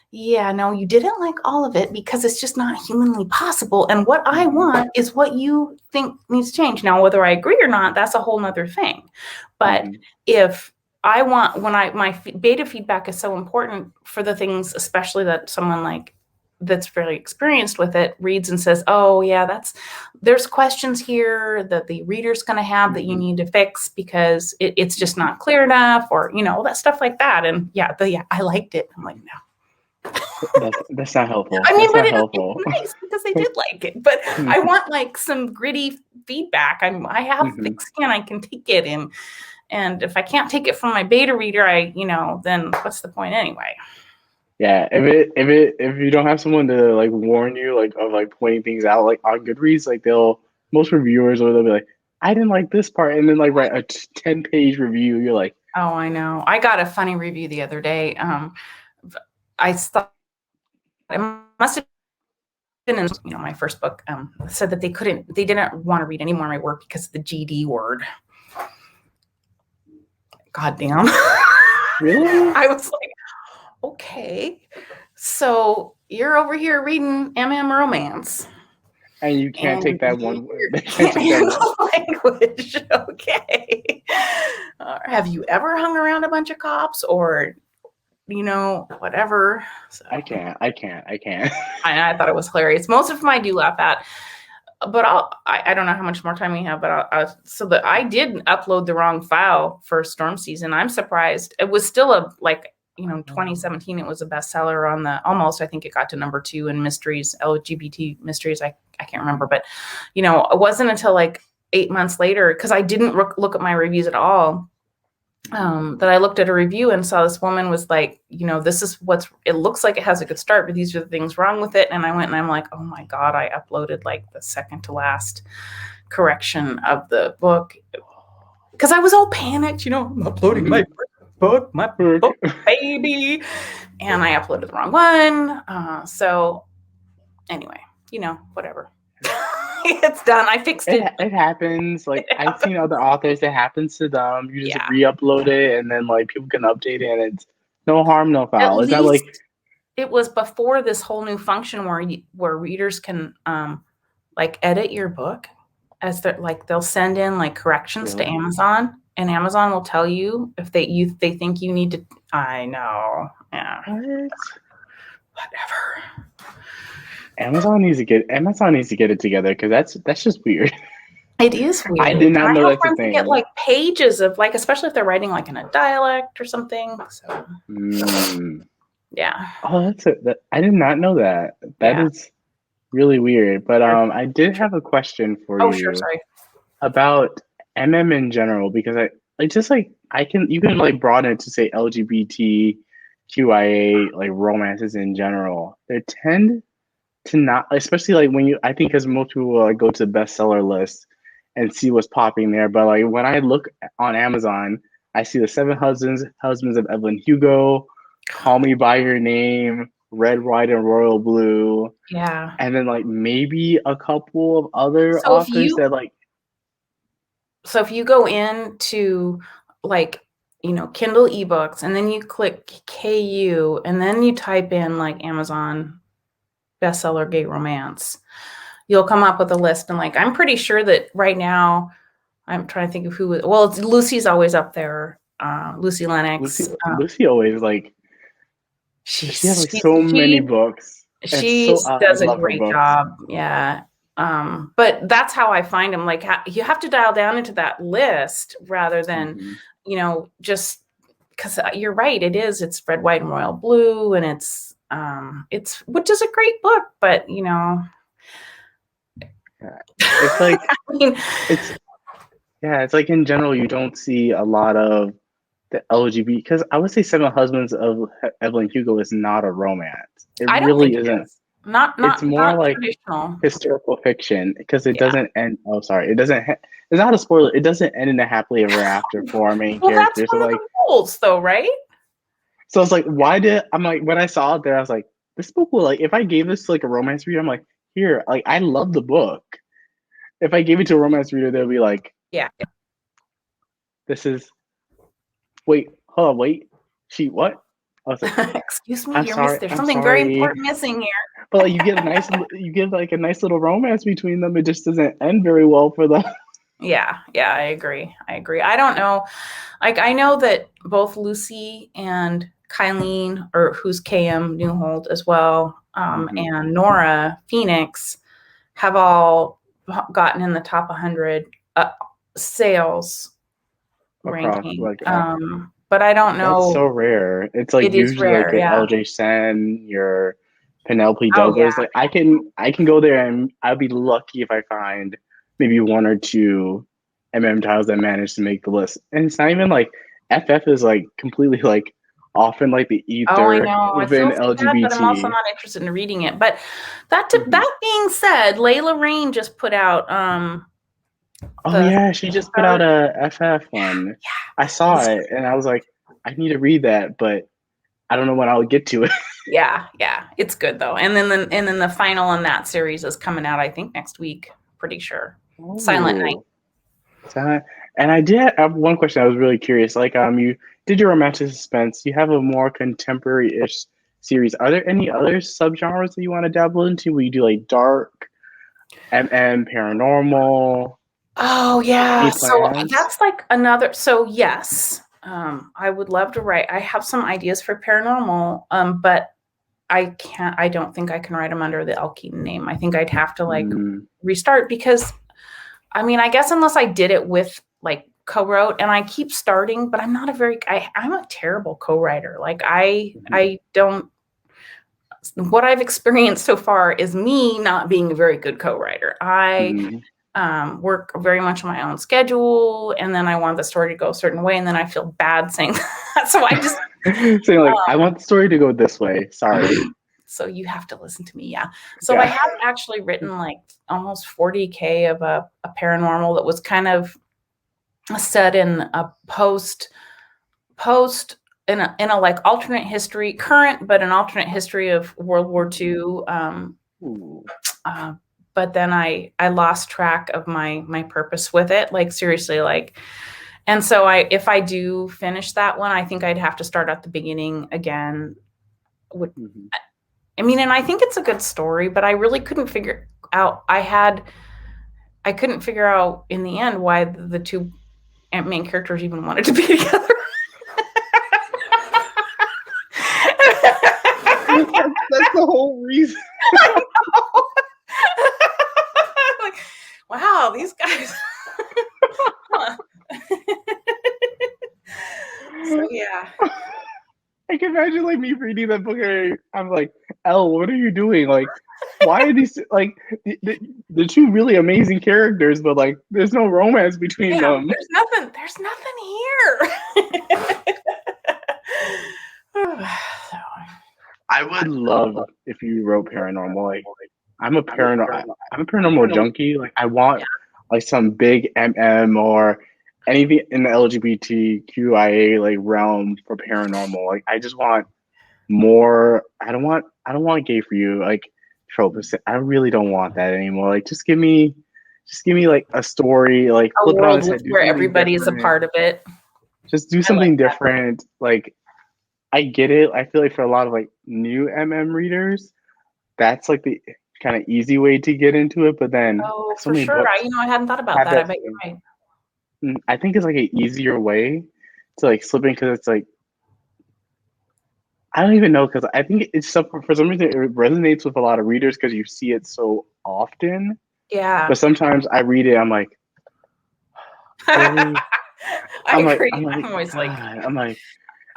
yeah, no, you didn't like all of it because it's just not humanly possible. And what I want is what you think needs to change. Now, whether I agree or not, that's a whole nother thing. But if I want, my beta feedback is so important for the things, especially that someone like that's very experienced with it reads and says, oh yeah, there's questions here that the reader's going to have that you need to fix because it's just not clear enough, or, all that stuff like that. And yeah, I liked it. I'm like, no. That's not helpful. I mean, that's but not it's helpful. nice because they did like it. But I want like some gritty feedback. I have thick skin. I can take it, and if I can't take it from my beta reader, then what's the point anyway? Yeah, if you don't have someone to like warn you like of like pointing things out like on Goodreads, like most reviewers or they'll be like, I didn't like this part, and then like write a 10-page review. You're like, oh, I know. I got a funny review the other day. I thought it must have been in my first book. Said that they didn't want to read any more of my work because of the GD word. God damn. really? I was like, okay, so you're over here reading romance, and you can't take that one word. Can't handle language. Okay. Have you ever hung around a bunch of cops or whatever? So, I can't. I thought it was hilarious. Most of them I do laugh at, but I don't know how much more time we have, but I did upload the wrong file for Storm Season. I'm surprised. It was still 2017, it was a bestseller on I think it got to number 2 in mysteries, LGBT mysteries. I can't remember, but it wasn't until like 8 months later, because I didn't look at my reviews at all, that I looked at a review and saw this woman was like, this is it looks like it has a good start, but these are the things wrong with it. And I went and I'm like, oh my God, I uploaded like the second to last correction of the book because I was all panicked, I'm uploading my book, baby, and I uploaded the wrong one. So anyway, whatever. It's done. I fixed it. It happens. Like I've seen other authors, it happens to them. You just re-upload it, and then like people can update it, and it's no harm, no foul. Is that like? It was before this whole new function where readers can like edit your book as they'll send in like corrections to Amazon. And Amazon will tell you if they think you need to. I know. Yeah. What? Whatever. Amazon needs to get it together because that's just weird. It is weird. I did not know that's a thing. Get like pages of like, especially if they're writing like in a dialect or something. So. Yeah. Oh, I did not know that. That is really weird. But I did have a question for you. Oh, sure. Sorry. About in general, because you can like broaden it to say LGBTQIA like romances in general. They tend to not, especially like when I think because most people will like go to the bestseller list and see what's popping there. But like when I look on Amazon, I see the 7 Husbands of Evelyn Hugo, Call Me by Your Name, Red, White, and Royal Blue. Yeah. And then like maybe a couple of other authors that like. So if you go into like, Kindle ebooks and then you click KU and then you type in like Amazon bestseller gay romance, you'll come up with a list. And like, I'm pretty sure that right now I'm trying to think of Lucy's always up there. Lucy Lennox. Lucy always like, she has like so many books. She does a great job. Yeah. But that's how I find them. Like you have to dial down into that list rather than, just because you're right. It's Red, White, and Royal Blue, and it's which is a great book, but it's like it's like in general you don't see a lot of the LGBT, because I would say 7 Husbands of Evelyn Hugo is not a romance. It really isn't. It's more like traditional historical fiction because it doesn't end. Oh, sorry, it doesn't. It's not a spoiler. It doesn't end in a happily ever after for our main character. That's one of the rules, though, right? So it's like, I'm like, when I saw it there, I was like, this book will like, if I gave this to like a romance reader, I'm like, here, like I love the book. If I gave it to a romance reader, they'll be like, this is. Wait, hold on, wait. She what? I was like, excuse me, there's something very important missing here. But like, you get a nice little romance between them. It just doesn't end very well for them. Yeah, I agree. I don't know. Like, I know that both Lucy and Kylene, or who's KM Newhold as well, and Nora Phoenix have all gotten in the top 100 sales across ranking. like But I don't know. That's so rare. It's like It is usually like rare, your yeah. LJ Sen, your Penelope Oh, Douglas. yeah. Like I can go there and I'll be lucky if I find maybe one or two titles that manage to make the list. And it's not even like FF is like completely like often like the Oh, I ether know. I within feel so bad, but I'm also LGBT. not interested in reading it. But that being said, Layla Rain just put out Oh the yeah, she just put out third. a FF one. I saw it and I was like, I need to read that, but I don't know when I'll get to it. Yeah, it's good though. And then the final in that series is coming out, I think, next week. Pretty sure. Silent Night. Oh. And I did have one question I was really curious. Like, you did your romantic suspense. You have a more contemporary-ish series. Are there any other subgenres that you want to dabble into? Will you do like dark, paranormal? Oh yeah. Any So plans? that's like another. So yes, I would love to write. I have some ideas for paranormal, but I don't think I can write them under the Elle Keaton name. I think I'd have to like restart because, I mean, I guess unless I did it with like co-wrote, and I keep starting, but I'm not I'm a terrible co-writer. Like I don't. What I've experienced so far is me not being a very good co-writer. I work very much on my own schedule, and then I want the story to go a certain way, and then I feel bad saying that. So I just saying like, I want the story to go this way. Sorry. So you have to listen to me, yeah. So I have actually written like almost 40K of a paranormal that was kind of set in a post in a like alternate history, current, but an alternate history of World War II. But then I lost track of my purpose with it. Like seriously, like, and so if I do finish that one, I think I'd have to start at the beginning again. I mean, and I think it's a good story, but I really couldn't figure out. I couldn't figure out in the end why the two main characters even wanted to be together. That's the whole reason. Like, wow, these guys. So yeah. I can imagine like me reading that book and I'm like, Elle, what are you doing? Like, why are these like the two really amazing characters, but like there's no romance between them. There's nothing here. I would love if you wrote paranormal. Like, I'm a paranormal junkie. Like, I want like some big or anything in the LGBTQIA like realm for paranormal. Like, I just want more. I don't want gay for you like tropes. I really don't want that anymore. Like, just give me like a story. Like, a flip it on its world head. where everybody is a part of it. Just do something different. Like, I get it. I feel like for a lot of like new readers, that's like the kind of easy way to get into it. But then so for many sure. books I hadn't thought about that. I bet you're right. I think it's like an easier way to like slip in because it's like I don't even know because I think it's for some reason it resonates with a lot of readers because you see it so often. Yeah. But sometimes I read it, I'm like, really? I'm always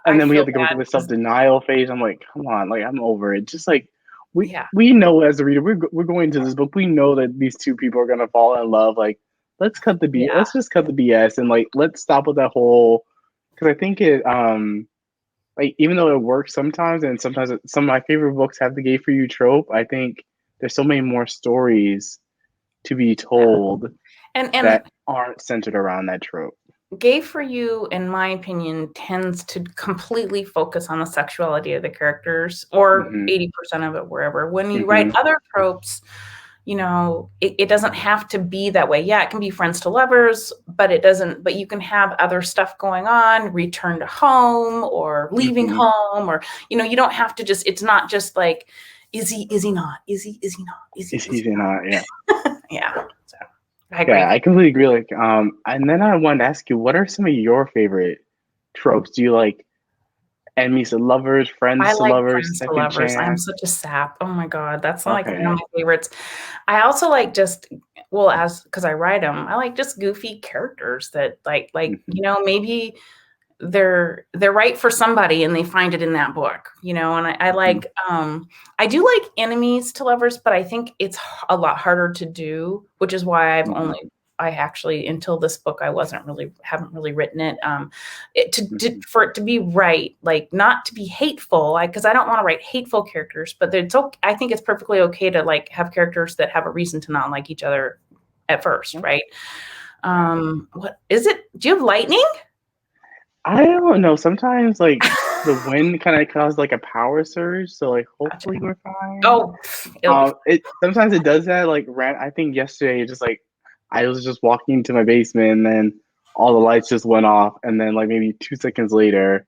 and then we have to go through the self-denial phase. I'm like, come on, like I'm over it. Just like we know as a reader, we're going to this book. We know that these two people are gonna fall in love. Like, let's cut the BS. Let's just cut the BS and like let's stop with that whole. Because I think it like even though it works sometimes, and sometimes some of my favorite books have the gay for you trope. I think there's so many more stories to be told and that aren't centered around that trope. Gay for you, in my opinion, tends to completely focus on the sexuality of the characters, or 80% of it, wherever. When you write other tropes, you know, it doesn't have to be that way. Yeah, it can be friends to lovers, but it doesn't, but you can have other stuff going on, return to home or leaving home, or, you know, you don't have to just, it's not just like, is he not? Is he not? Is he not? Yeah. Yeah. So I agree. Yeah, I completely agree. Like, and then I wanted to ask you, what are some of your favorite tropes? Do you like enemies to lovers, I friends to like lovers, Friends to second Lovers. I'm chance. such a sap. Oh my God. That's like one of Okay. my favorites. I also like just, well, as because I write them, I like just goofy characters that Mhm, maybe they're right for somebody and they find it in that book, and I mhm, like I do like enemies to lovers, but I think it's a lot harder to do, which is why mhm, I actually, until this book, I haven't really written it. mhm. For it to be right, like not to be hateful, like, because I don't want to write hateful characters, but it's okay. I think it's perfectly okay to like have characters that have a reason to not like each other at first, right? Yeah. What is it? Do you have lightning? I don't know. Sometimes like the wind kind of causes like a power surge, so like Gotcha. hopefully we're fine. Oh, it'll be It sometimes it does that. Like I think yesterday, just like I was just walking to my basement, and then all the lights just went off, and then like maybe 2 seconds later,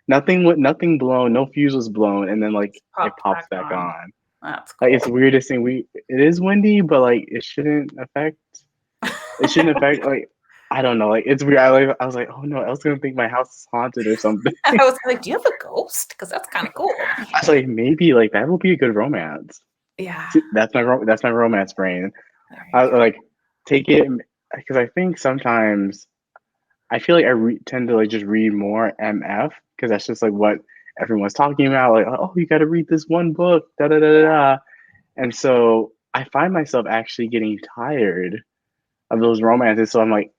nothing blown, no fuse was blown, and then like it popped pops back back on. on. That's Like cool. it's the weirdest thing. It is windy, but like it shouldn't affect like I don't know. Like it's weird. I was like, oh no, I was gonna think my house is haunted or something. I was like, do you have a ghost? Because that's kind of cool. I was like, maybe like that will be a good romance. Yeah. See, that's my romance brain. There I you go. like take it because I think sometimes I feel like tend to like just read more MF because that's just like what everyone's talking about. Like, oh, you got to read this one book, da da da da. Yeah. Da. And so I find myself actually getting tired of those romances. So I'm like,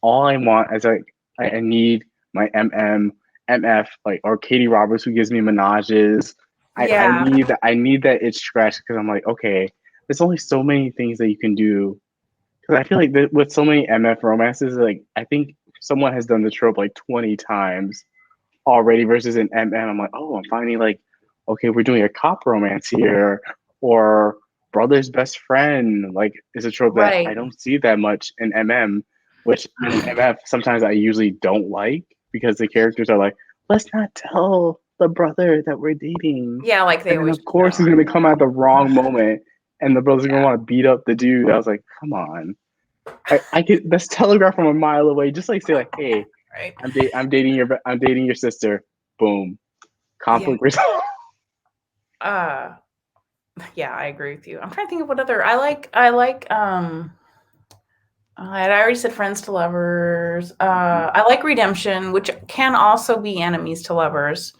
all I want is like I need my MF, like or Katie Roberts who gives me menages. Yeah. I need that itch scratch because I'm like, okay, there's only so many things that you can do. Because I feel like with so many MF romances, like I think someone has done the trope like 20 times already versus an MM. I'm like, oh, I'm finding like, okay, we're doing a cop romance here, or brother's best friend. Like, is a trope that I Right. don't see that much in MM, which in MF sometimes I usually don't like because the characters are like, let's not tell the brother that we're dating, Yeah, like they and then always of do that course he's one. gonna come at the wrong moment, and the brother's gonna Yeah. want to beat up the dude. I was like, come on. I could that's telegraph from a mile away. Just like say like, hey, Right. I'm dating your sister. Boom. Yeah. Conflict resolved. Uh, yeah, I agree with you. I'm trying to think of what other I already said friends to lovers. I like redemption, which can also be enemies to lovers.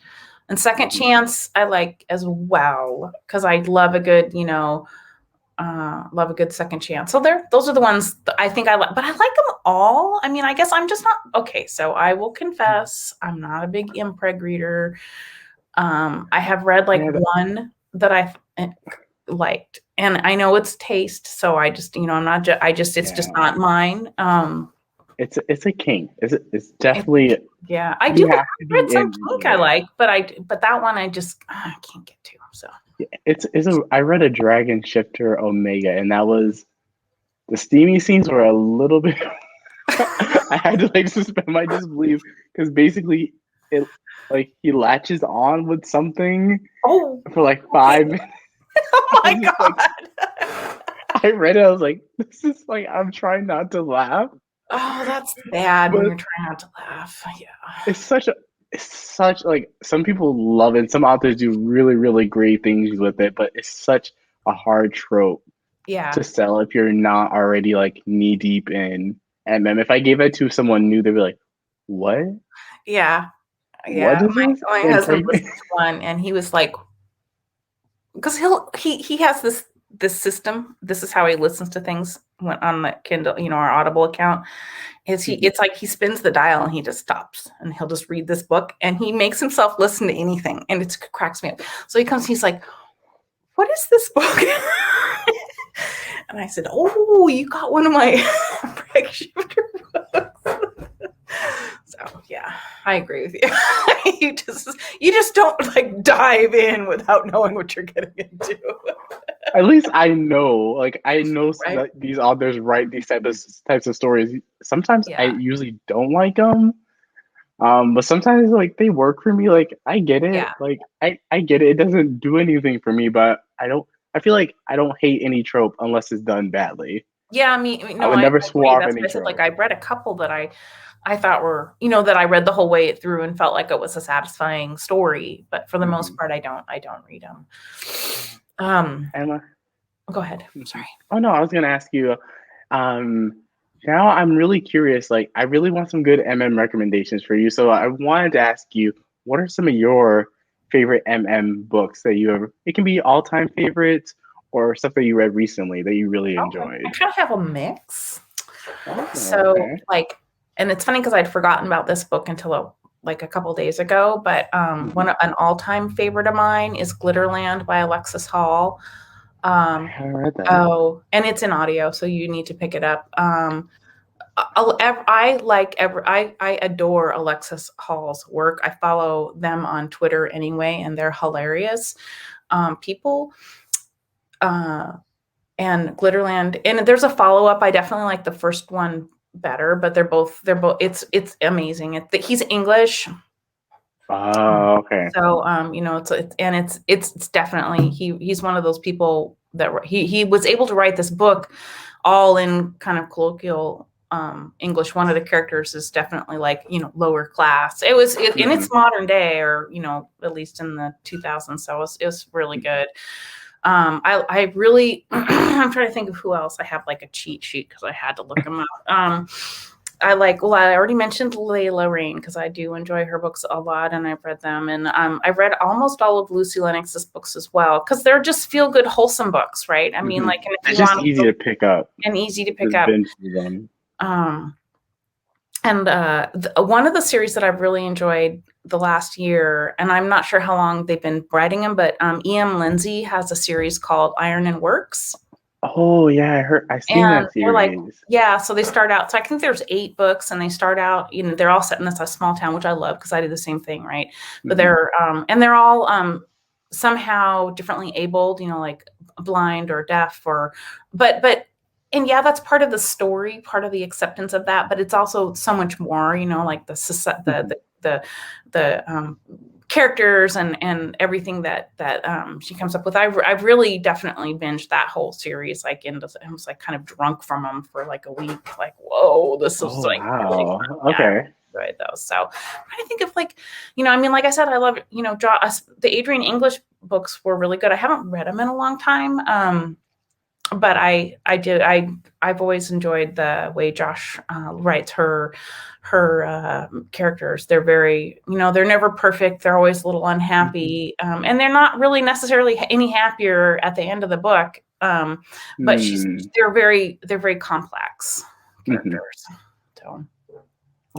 And second chance, I like as well because I love a good, love a good second chance. So those are the ones that I think I like, but I like them all. I mean, I guess I'm just not okay. So I will confess, I'm not a big impreg reader. I have read like Yeah, one that I liked, and I know it's taste. So I just, I'm not. I just, it's just yeah. not mine. It's a kink. It's It, definitely yeah, I do. you have to I've read be some into kink I it. like, but that one I just I can't get to. So It's a I read a Dragon Shifter Omega and that was the steamy scenes were a little bit I had to like suspend my disbelief because basically it like he latches on with something oh, for like okay. 5 minutes. Oh I was my just like god. I read it, I was like, this is like I'm trying not to laugh. Oh, that's bad when But you're trying not to laugh. Yeah. it's such a it's such like some people love it. Some authors do really, really great things with it, but it's such a hard trope to Yeah. sell if you're not already like knee deep in MM. If I gave it to someone new, they'd be like, what? Yeah. What Yeah. is this? My And husband play listened to one and he was like, because he has this system. This is how he listens to things when on the Kindle, our Audible account. Is he Mhm. it's like he spins the dial and he just stops and he'll just read this book and he makes himself listen to anything and it cracks me up. So he's like, what is this book? And I said, oh, you got one of my Break Shifter books. So yeah, I agree with you. You just don't like dive in without knowing what you're getting into. At least I know, like I know Right? that these authors write these types of stories. Sometimes I Yeah. usually don't like them, but sometimes like they work for me. Like I get it, Yeah. like I get it. It doesn't do anything for me, but I don't. I feel like I don't hate any trope unless it's done badly. Yeah, I no, would I never agree. swap That's any why I said, like, trope. I've read a couple that I thought were, you know, that I read the whole way through and felt like it was a satisfying story. But for the most part, I don't read them. Emma. Go ahead. Sorry. Oh no, I was gonna ask you. Now I'm really curious. Like, I really want some good recommendations for you. So I wanted to ask you, what are some of your favorite books that you ever? It can be all-time favorites or stuff that you read recently that you really Okay. enjoyed. I kind of have a mix. Oh, So okay. like, and it's funny because I'd forgotten about this book until like a couple days ago. But an all-time favorite of mine is Glitterland by Alexis Hall. I haven't read that. Oh, and it's in audio, so you need to pick it up. I adore Alexis Hall's work. I follow them on Twitter anyway, and they're hilarious people. And Glitterland, and there's a follow-up. I definitely like the first one better, but they're both it's amazing. He's English. Oh, okay. So you know, it's definitely he's one of those people that he was able to write this book all in kind of colloquial English. One of the characters is definitely like, you know, lower class. And it's modern day, or, you know, at least in the 2000s. So it was really good. I really, I'm trying to think of who else. I have like a cheat sheet because I had to look them up. I already mentioned Layla Rain because I do enjoy her books a lot, and I've read them. And I've read almost all of Lucy Lennox's books as well, because they're just feel good, wholesome books, right? I mean, like, and if it's you just want easy to pick up. And easy to pick up. Them. And one of the series that I've really enjoyed the last year, and I'm not sure how long they've been writing them, but E.M. Lindsay has a series called Iron and Works. Oh yeah, I've seen that series. Like, yeah, so they start out. So I think there's 8 books, and they start out. You know, they're all set in this small town, which I love because I do the same thing, right? But they're all somehow differently abled. You know, like blind or deaf, but. And yeah, that's part of the story, part of the acceptance of that. But it's also so much more. You know, like the characters and everything that she comes up with. I've really definitely binged that whole series. Like, I was like kind of drunk from them for like a week. Like, whoa, this is really fun. Okay. Yeah, enjoyed those. So I think of, like, you know, I mean, like I said, I love, you know, the Adrian English books were really good. I haven't read them in a long time. But I've always enjoyed the way Josh writes her characters. They're very, you know, they're never perfect. They're always a little unhappy, and they're not really necessarily any happier at the end of the book. But they're very complex characters. So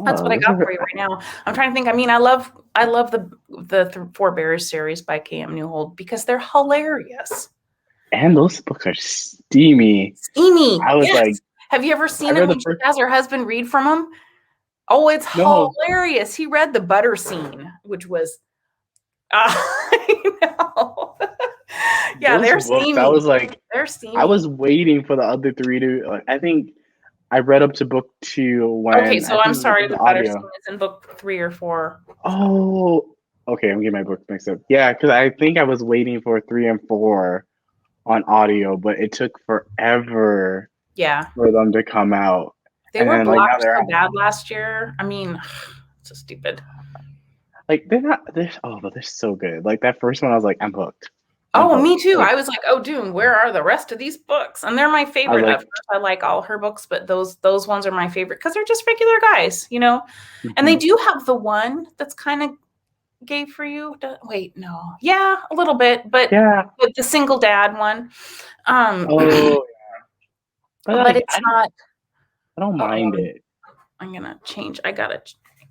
that's what I got for you right now. I'm trying to think. I mean, I love the 4 Bears series by K.M. Newhold because they're hilarious. And those books are steamy. I was like, have you ever seen him when she has her husband read from him? Oh, it's hilarious. He read the butter scene, which was, I know. Yeah, they're steamy. I was like, they're steamy. I was waiting for the other 3 to, like, I think I read up to book 2 when. Okay, so I'm sorry, the butter scene is in book 3 or 4. Oh, okay. I'm getting my books mixed up. Yeah, because I think I was waiting for 3 and 4 on audio, but it took forever for them to come out. They were blocked so bad last year. I mean, it's so stupid. Like, but they're so good. Like, that first one, I was like, I'm hooked. Me too. I was like, oh, Dune, where are the rest of these books? And they're my favorite. I like all her books, but those ones are my favorite because they're just regular guys, you know? And they do have the one that's kind of gay for you. Wait, no. Yeah, a little bit, but the single dad one. But it's not. I don't mind it. I'm gonna change. I gotta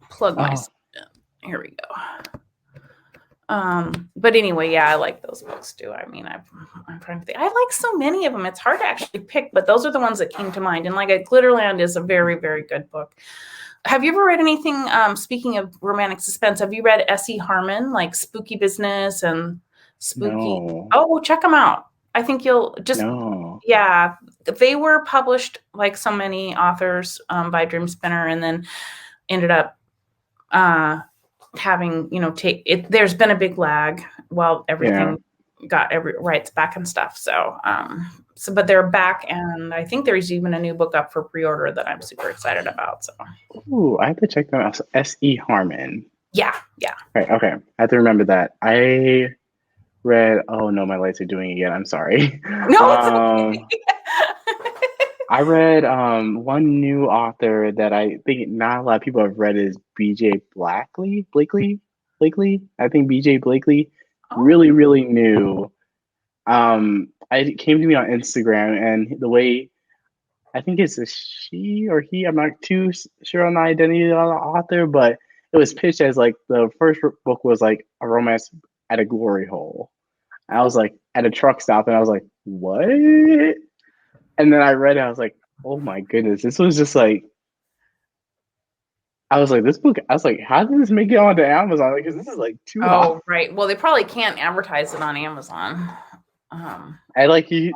plug myself in. Here we go. But anyway, yeah, I like those books too. I mean, I'm trying to think. I like so many of them. It's hard to actually pick, but those are the ones that came to mind. And like, Glitterland is a very, very good book. Have you ever read anything, speaking of romantic suspense, have you read S.E. Harmon, like Spooky Business and Spooky? No. Oh, check them out. I think you'll just, yeah, they were published like so many authors by Dream Spinner, and then ended up having, you know, there's been a big lag while everything got every rights back and stuff. So, but they're back, and I think there's even a new book up for pre-order that I'm super excited about. So, Ooh, I have to check them out. So S.E. Harmon. yeah. Right, okay. I have to remember that. I read, oh no, my lights are doing it again. I'm sorry. No, it's Um, okay. I read one new author that I think not a lot of people have read is B.J. Blakely. I think B.J. Blakely, Oh, really, really new. It came to me on Instagram, and the way I think it's a she or he. I'm not too sure on the identity of the author, but it was pitched as like the first book was like a romance at a glory hole. I was like at a truck stop, and I was like, what? And then I read it, I was like, oh my goodness, this was just like, I was like, this book, I was like, how did this make it onto Amazon? Because this is like too hot. oh, right. Well, they probably can't advertise it on Amazon. I like he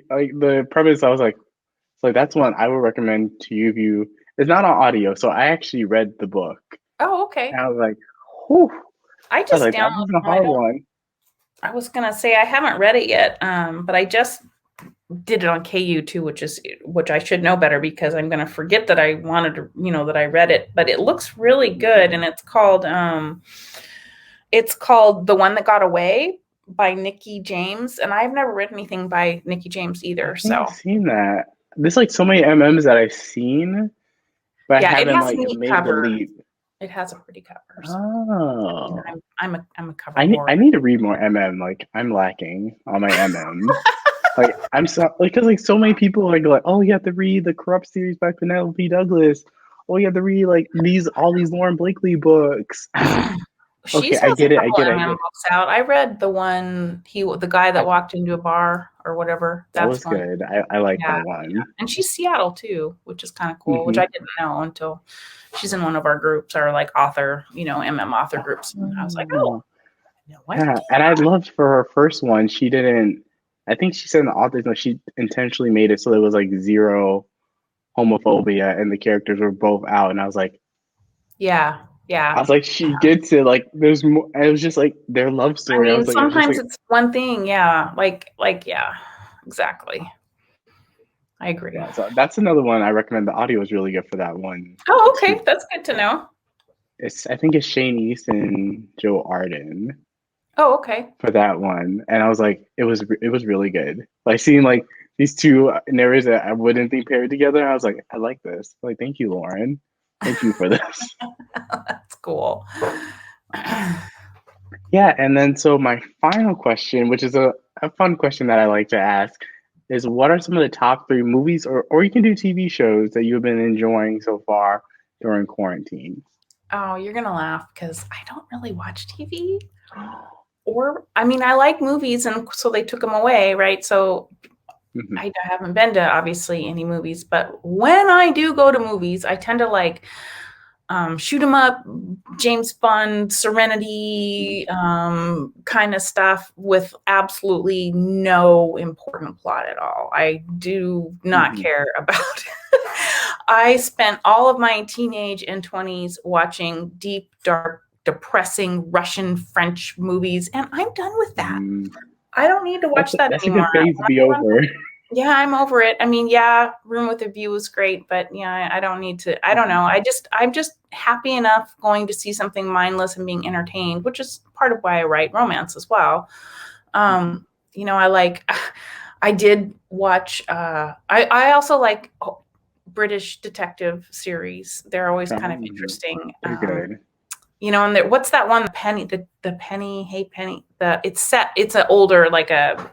like the premise. I was like, it's like that's one I would recommend to you if you. It's not on audio, so I actually read the book, Oh, and okay. I was like, whew. I I was just like, that downloaded wasn't a one. hard one. I was gonna say I haven't read it yet, but I just did it on KU too, which I should know better because I'm gonna forget that I wanted to, that I read it. But it looks really good, and it's called The One That Got Away by Nikki James, and I've never read anything by Nikki James I either. think I've So seen that. There's like so many MMs that I've seen, but I yeah, it haven't has a like neat made the cover. leap. It has a pretty cover. So Oh, I'm a cover I whore. need to read more MM. Like I'm lacking on my MMs. Like I'm so like because like so many people like go like, oh, you have to read the Corrupt series by Penelope Douglas. Oh, you have to read like all these Lauren Blakely books. She Okay, has a I couple get it, I MM get it. books out. I read the guy that I, walked into a bar or whatever. that That's was one. good. I like Yeah, that one. and she's Seattle too, which is kind of cool. Which Hmm. I didn't know until she's in one of our groups, our like author, MM author groups. And I was like, oh, Oh, no, what? yeah, and I loved for her first one. She didn't. I think she said in the author's note she intentionally made it so there was like zero homophobia and the characters were both out, and Yeah, I yeah. was like, she gets it. Like, there's more. It was just like their love I story. I mean, was like, I just sometimes like, it's one thing. Yeah, yeah, exactly. I agree. yeah. So that's another one I recommend. The audio is really good for that one Oh, too. okay, that's good to know. I think it's Shane East and Joe Arden Oh, okay. for that one, and I was like, it was really good. Like seeing like these two narrators that I wouldn't think paired together. I was like, I like this. Like, thank you, Lauren. Thank you for this. That's cool. Yeah, and then so my final question, which is a fun question that I like to ask, is what are some of the top three movies or you can do TV shows that you've been enjoying so far during quarantine? Oh, you're gonna laugh because I don't really watch TV. Or, I mean, I like movies, and so they took them away, right? So Mhm. I haven't been to obviously any movies, but when I do go to movies, I tend to like shoot 'em up, James Bond, Serenity, kind of stuff with absolutely no important plot at all. I do not Mhm. care about. I spent all of my teenage and 20s watching deep, dark, depressing Russian French movies, and I'm done with that. Mm. I don't need to watch that That's a anymore. good phase to be over. Yeah, I'm over it. I mean, yeah, Room with a View is great, but yeah, I don't need to. I don't know. I'm just happy enough going to see something mindless and being entertained, which is part of why I write romance as well. Mhm. I like. I did watch. I also like British detective series. They're always kind of Mhm. interesting. They're good. And what's that one? The Penny, Hey Penny. It's an older, like a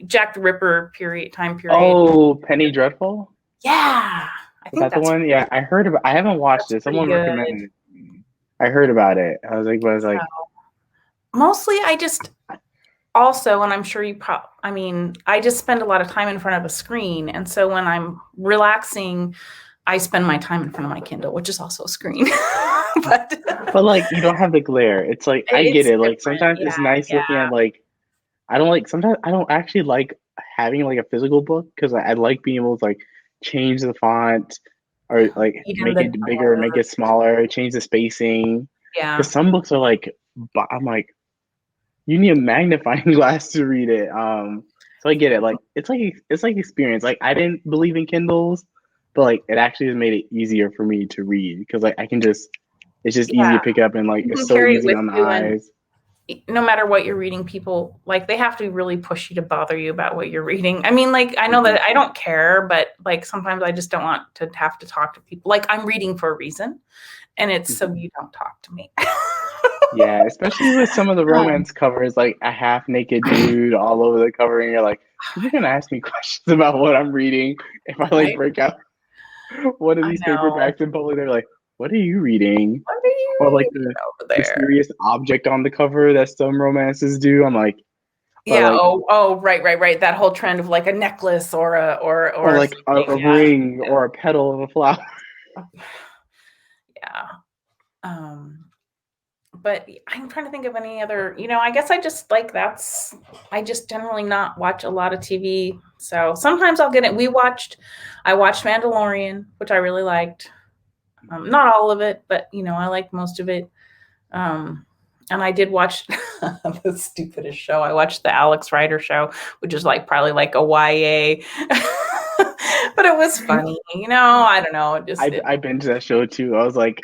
Jack the Ripper time period. Oh, Penny Dreadful? Yeah, I Is think that the one? Yeah, I heard about I haven't watched that's it. pretty Someone good. recommended it to me. I heard about it. I was like, Mostly, I just also, and I'm sure I mean, I just spend a lot of time in front of a screen, and so when I'm relaxing, I spend my time in front of my Kindle, which is also a screen. but but like you don't have the glare. It's like I get it's it. Like different. sometimes Yeah, it's nice yeah, looking at like I don't like sometimes I don't actually like having like a physical book because I like being able to like change the font or like even make the it bigger, make it doors. smaller, change the spacing. Yeah, Because some books are like I'm like you need a magnifying glass to read it. So I get it. Like it's like experience. Like I didn't believe in Kindles, but like it actually has made it easier for me to read because like I can just it's just easy to Yeah, pick up and like you it's can so carry it easy with on the you, and eyes. no matter what you're reading, people like they have to really push you to bother you about what you're reading. I mean, like I know Mhm. that I don't care, but like sometimes I just don't want to have to talk to people. Like I'm reading for a reason, and it's so Mhm. you don't talk to me. Yeah, especially with some of the Um, romance covers, like a half naked dude all over the cover, and you're like, people are gonna ask me questions about what I'm reading if I like right? break out one of I these know. paperbacks in public. They're like, what are you reading? What are you Or like reading over the there? mysterious object on the cover that some romances do. I'm like, or Yeah. like, Oh, right. That whole trend of like a necklace or a or or like something. a ring or a petal of a flower. Yeah. Yeah. Um, but I'm trying to think of any other, I guess I just like I just generally not watch a lot of TV. So sometimes I'll get it. I watched Mandalorian, which I really liked. Not all of it, but I liked most of it. Um, and I did watch the stupidest show. I watched the Alex Rider show, which is like probably like a YA, but it was funny. I don't know. I binged that show too. I was like,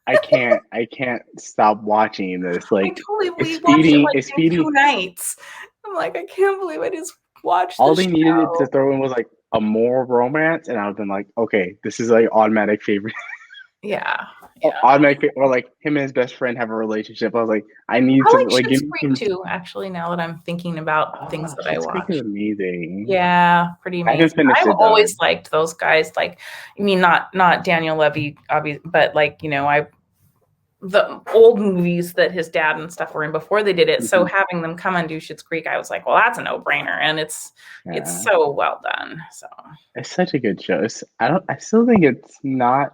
I can't stop watching this. I Like, totally we watched it like it's in feeding. 2 nights. I'm like, I can't believe I just watched All the they needed it to show. throw in was like a more romance, and I've been like, okay, this is like automatic favorite. Yeah, yeah. Automatic or like him and his best friend have a relationship. I was like, I need I to like like give Schitt's me Creek some. too. Actually, now that I'm thinking about things Oh, that I Schitt's Creek is watched. amazing. Yeah, pretty I haven't amazing. finished I've it though. always liked those guys. Like, I mean, not Daniel Levy, obviously, but like I the old movies that his dad and stuff were in before they did it. So Mhm. having them come and do Schitt's Creek, I was like, well, that's a no brainer, and it's Yeah, so well done. So it's such a good show. I don't. I still think it's not.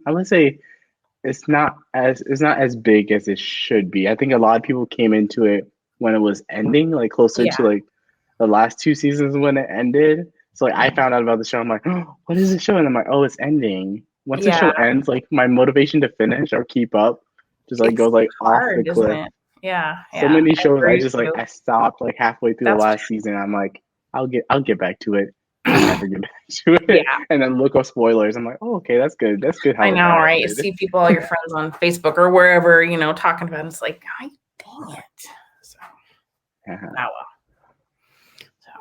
I would say it's not as big as it should be. I think a lot of people came into it when it was ending, like closer yeah, to like the last two seasons when it ended. So like I found out about the show. I'm like, oh, what is the show? And I'm like, oh, it's ending. Once the yeah, show ends, like my motivation to finish or keep up just like it's goes like off the hard, isn't cliff. it? Yeah, So yeah, many I shows I agree with just like you. I stopped like halfway through the That's last season. I'm like, I'll get back to it, and then never get back to it. yeah, And then look up spoilers. I'm like, oh, okay, that's good. That's good I how know, that right? You ended. see people, all your friends on Facebook or wherever, talking about it. It's like, I dang it. So, oh Yeah. well. So,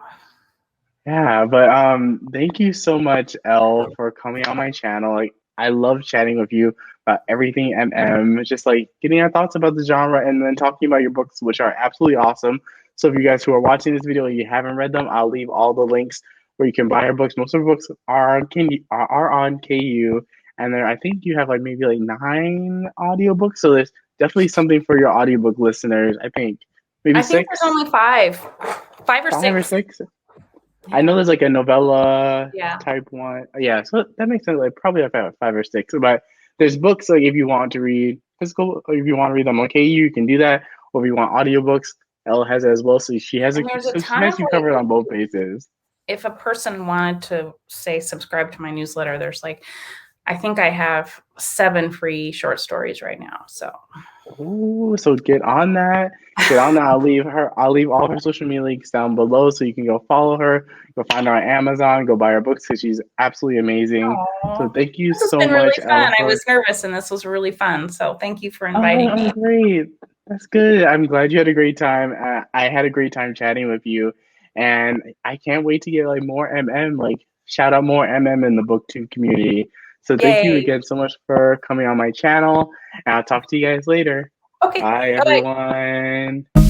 Yeah, but thank you so much, Elle, for coming on my channel. Like I love chatting with you about everything MM, just like getting our thoughts about the genre and then talking about your books, which are absolutely awesome. So if you guys who are watching this video and you haven't read them, I'll leave all the links where you can buy our books. Most of our books are on KU, and then I think you have like maybe like 9 audiobooks. So there's definitely something for your audiobook listeners. I think maybe I think there's six, only five or 5 or 6. six. I know Yeah, there's like a novella yeah. type one. Yeah, so that makes sense. Like probably like 5 or 6. But there's books like if you want to read physical, or if you want to read them on KU, you can do that. Or if you want audiobooks, Elle has it as well. So And there's a she ton of has you like, covered on both bases. if a person wanted to say subscribe to my newsletter, there's like, I think I have 7 free short stories right now. So Oh, so get on that. Get on that. I'll leave all her social media links down below so you can go follow her. Go find her on Amazon. Go buy her books because she's absolutely amazing. So oh, thank you this has so been really much, Elle, fun. I for was nervous and this was really fun. So thank you for inviting oh, me. great. That's good. I'm glad you had a great time. I had a great time chatting with you, and I can't wait to get like more MM. Like shout out more MM in the booktube community. So thank you Yay. again so much for coming on my channel, and I'll talk to you guys later. Okay. Bye, Bye bye. everyone.